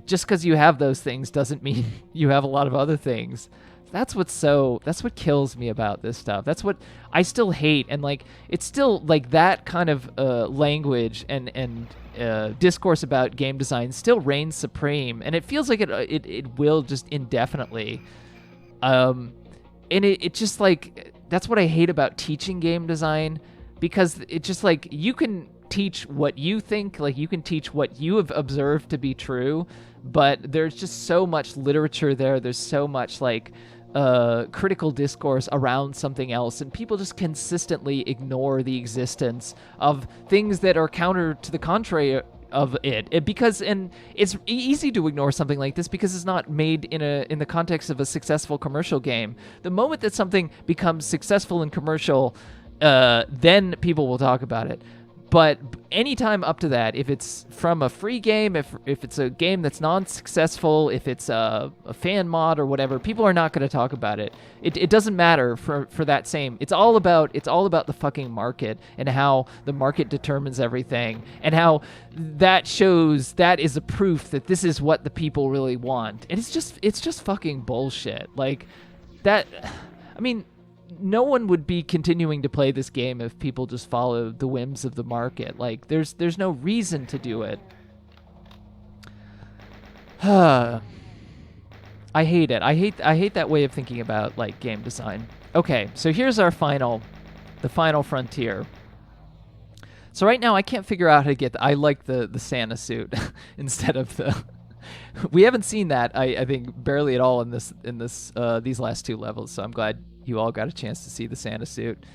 Just because you have those things doesn't mean you have a lot of other things. That's what kills me about this stuff. That's what I still hate. And like, it's still like that kind of language and discourse about game design still reigns supreme, and it feels like it will just indefinitely. And it just like, that's what I hate about teaching game design, because it just like, you can teach what you think, like you can teach what you have observed to be true, but there's just so much literature there. There's so much like critical discourse around something else, and people just consistently ignore the existence of things that are counter to the contrary of it because, and it's easy to ignore something like this because it's not made in the context of a successful commercial game. The moment that something becomes successful and commercial, then people will talk about it. But anytime up to that, if it's from a free game, if it's a game that's non-successful, if it's a fan mod or whatever, people are not going to talk about it. It doesn't matter for that same. It's all about the fucking market and how the market determines everything, and how that is a proof that this is what the people really want. And it's just fucking bullshit. Like that. I mean, no one would be continuing to play this game if people just followed the whims of the market. Like, there's no reason to do it. I hate it. I hate that way of thinking about like game design. Okay, so here's the final frontier. So right now I can't figure out how to get I like the Santa suit instead of the we haven't seen that I think barely at all in these last two levels, so I'm glad you all got a chance to see the Santa suit.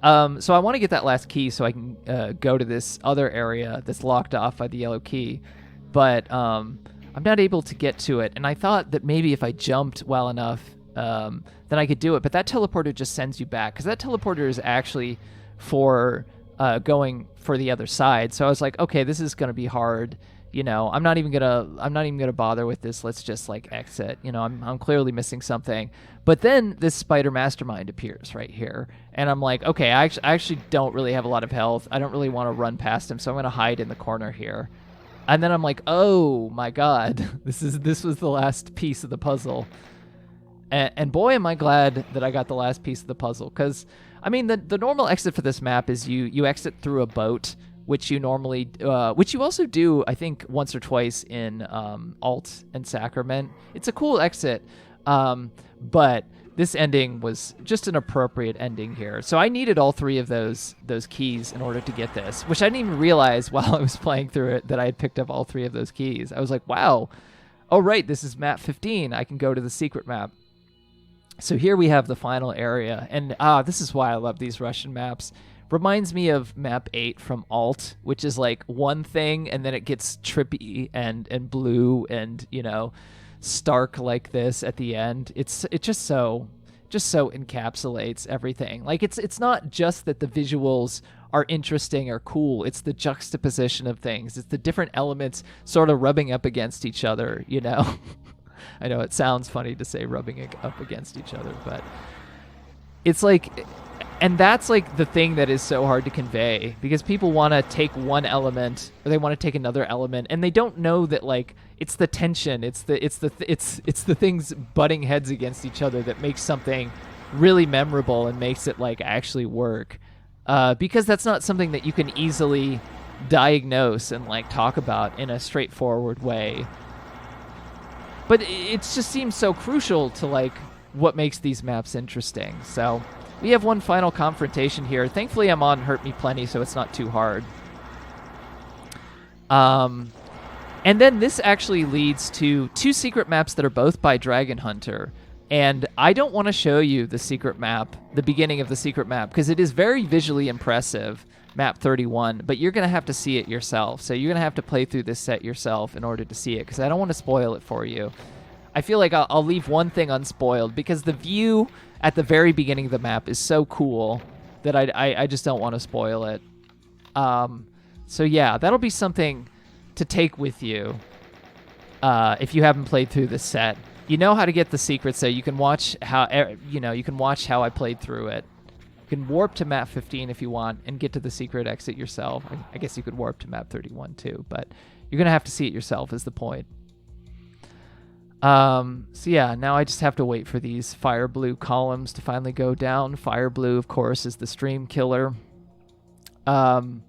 So I want to get that last key so I can go to this other area that's locked off by the yellow key, but I'm not able to get to it. And I thought that maybe if I jumped well enough, then I could do it. But that teleporter just sends you back, because that teleporter is actually for going for the other side. So I was like, okay, this is gonna be hard. You know, I'm not even gonna bother with this. Let's just like exit. You know, I'm clearly missing something. But then this spider mastermind appears right here, and I'm like, okay, I actually don't really have a lot of health. I don't really want to run past him, so I'm gonna hide in the corner here. And then I'm like, oh my god, this was the last piece of the puzzle. And boy, am I glad that I got the last piece of the puzzle, because I mean, the normal exit for this map is you exit through a boat, which you normally, which you also do, I think, once or twice in Alt and Sacrament. It's a cool exit, but this ending was just an appropriate ending here. So I needed all three of those keys in order to get this, which I didn't even realize while I was playing through it that I had picked up all three of those keys. I was like, wow, oh right, this is map 15. I can go to the secret map. So here we have the final area, and this is why I love these Russian maps. Reminds me of map 8 from Alt, which is like one thing and then it gets trippy and blue and, you know, stark like this at the end. It just so encapsulates everything. Like it's not just that the visuals are interesting or cool, it's the juxtaposition of things. It's the different elements sort of rubbing up against each other, you know. I know it sounds funny to say rubbing up against each other, but it's like, and that's like the thing that is so hard to convey, because people want to take one element or they want to take another element, and they don't know that like it's the tension, it's the things butting heads against each other that makes something really memorable and makes it like actually work. because that's not something that you can easily diagnose and like talk about in a straightforward way. But it just seems so crucial to like what makes these maps interesting. So we have one final confrontation here. Thankfully, I'm on Hurt Me Plenty, so it's not too hard. And then this actually leads to 2 secret maps that are both by Dragon Hunter. And I don't want to show you the secret map, the beginning of the secret map, because it is very visually impressive, map 31, but you're going to have to see it yourself. So you're going to have to play through this set yourself in order to see it, because I don't want to spoil it for you. I feel like I'll leave one thing unspoiled, because the view at the very beginning of the map is so cool that I just don't want to spoil it. So yeah, that'll be something to take with you if you haven't played through this set. You know how to get the secrets, so you can watch how I played through it. You can warp to map 15 if you want and get to the secret exit yourself. I guess you could warp to map 31 too, but you're gonna have to see it yourself is the point. So yeah, now I just have to wait for these fire blue columns to finally go down. Fire blue, of course, is the stream killer. So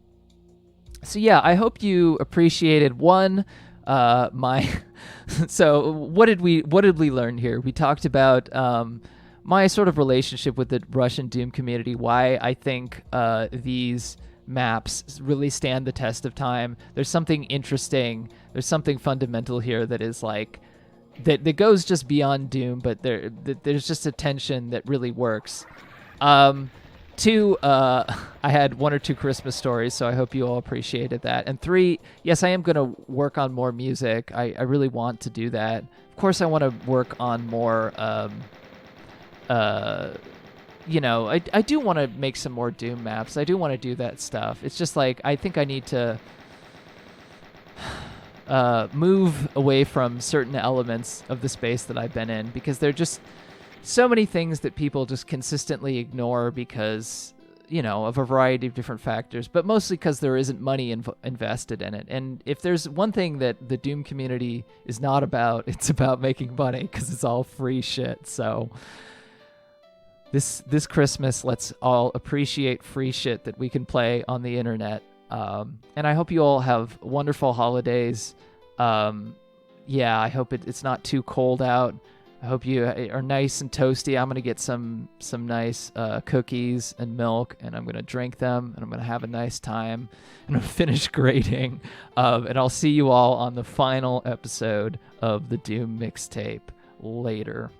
yeah, I hope you appreciated my so what did we learn here? We talked about my sort of relationship with the Russian Doom community, why I think these maps really stand the test of time. There's something interesting, there's something fundamental here that is like that goes just beyond Doom, but there's just a tension that really works. 2, I had 1 or 2 Christmas stories, so I hope you all appreciated that. And 3, yes, I am going to work on more music. I really want to do that. Of course, I want to work on more, I do want to make some more Doom maps. I do want to do that stuff. It's just like, I think I need to move away from certain elements of the space that I've been in, because they're just so many things that people just consistently ignore because, of a variety of different factors, but mostly because there isn't money invested in it. And if there's one thing that the Doom community is not about, it's about making money, because it's all free shit. So this Christmas, let's all appreciate free shit that we can play on the internet. And I hope you all have wonderful holidays. Yeah, I hope it's not too cold out. I hope you are nice and toasty. I'm going to get some nice cookies and milk, and I'm going to drink them, and I'm going to have a nice time, and I'm finish grading. And I'll see you all on the final episode of the Doom Mixtape later.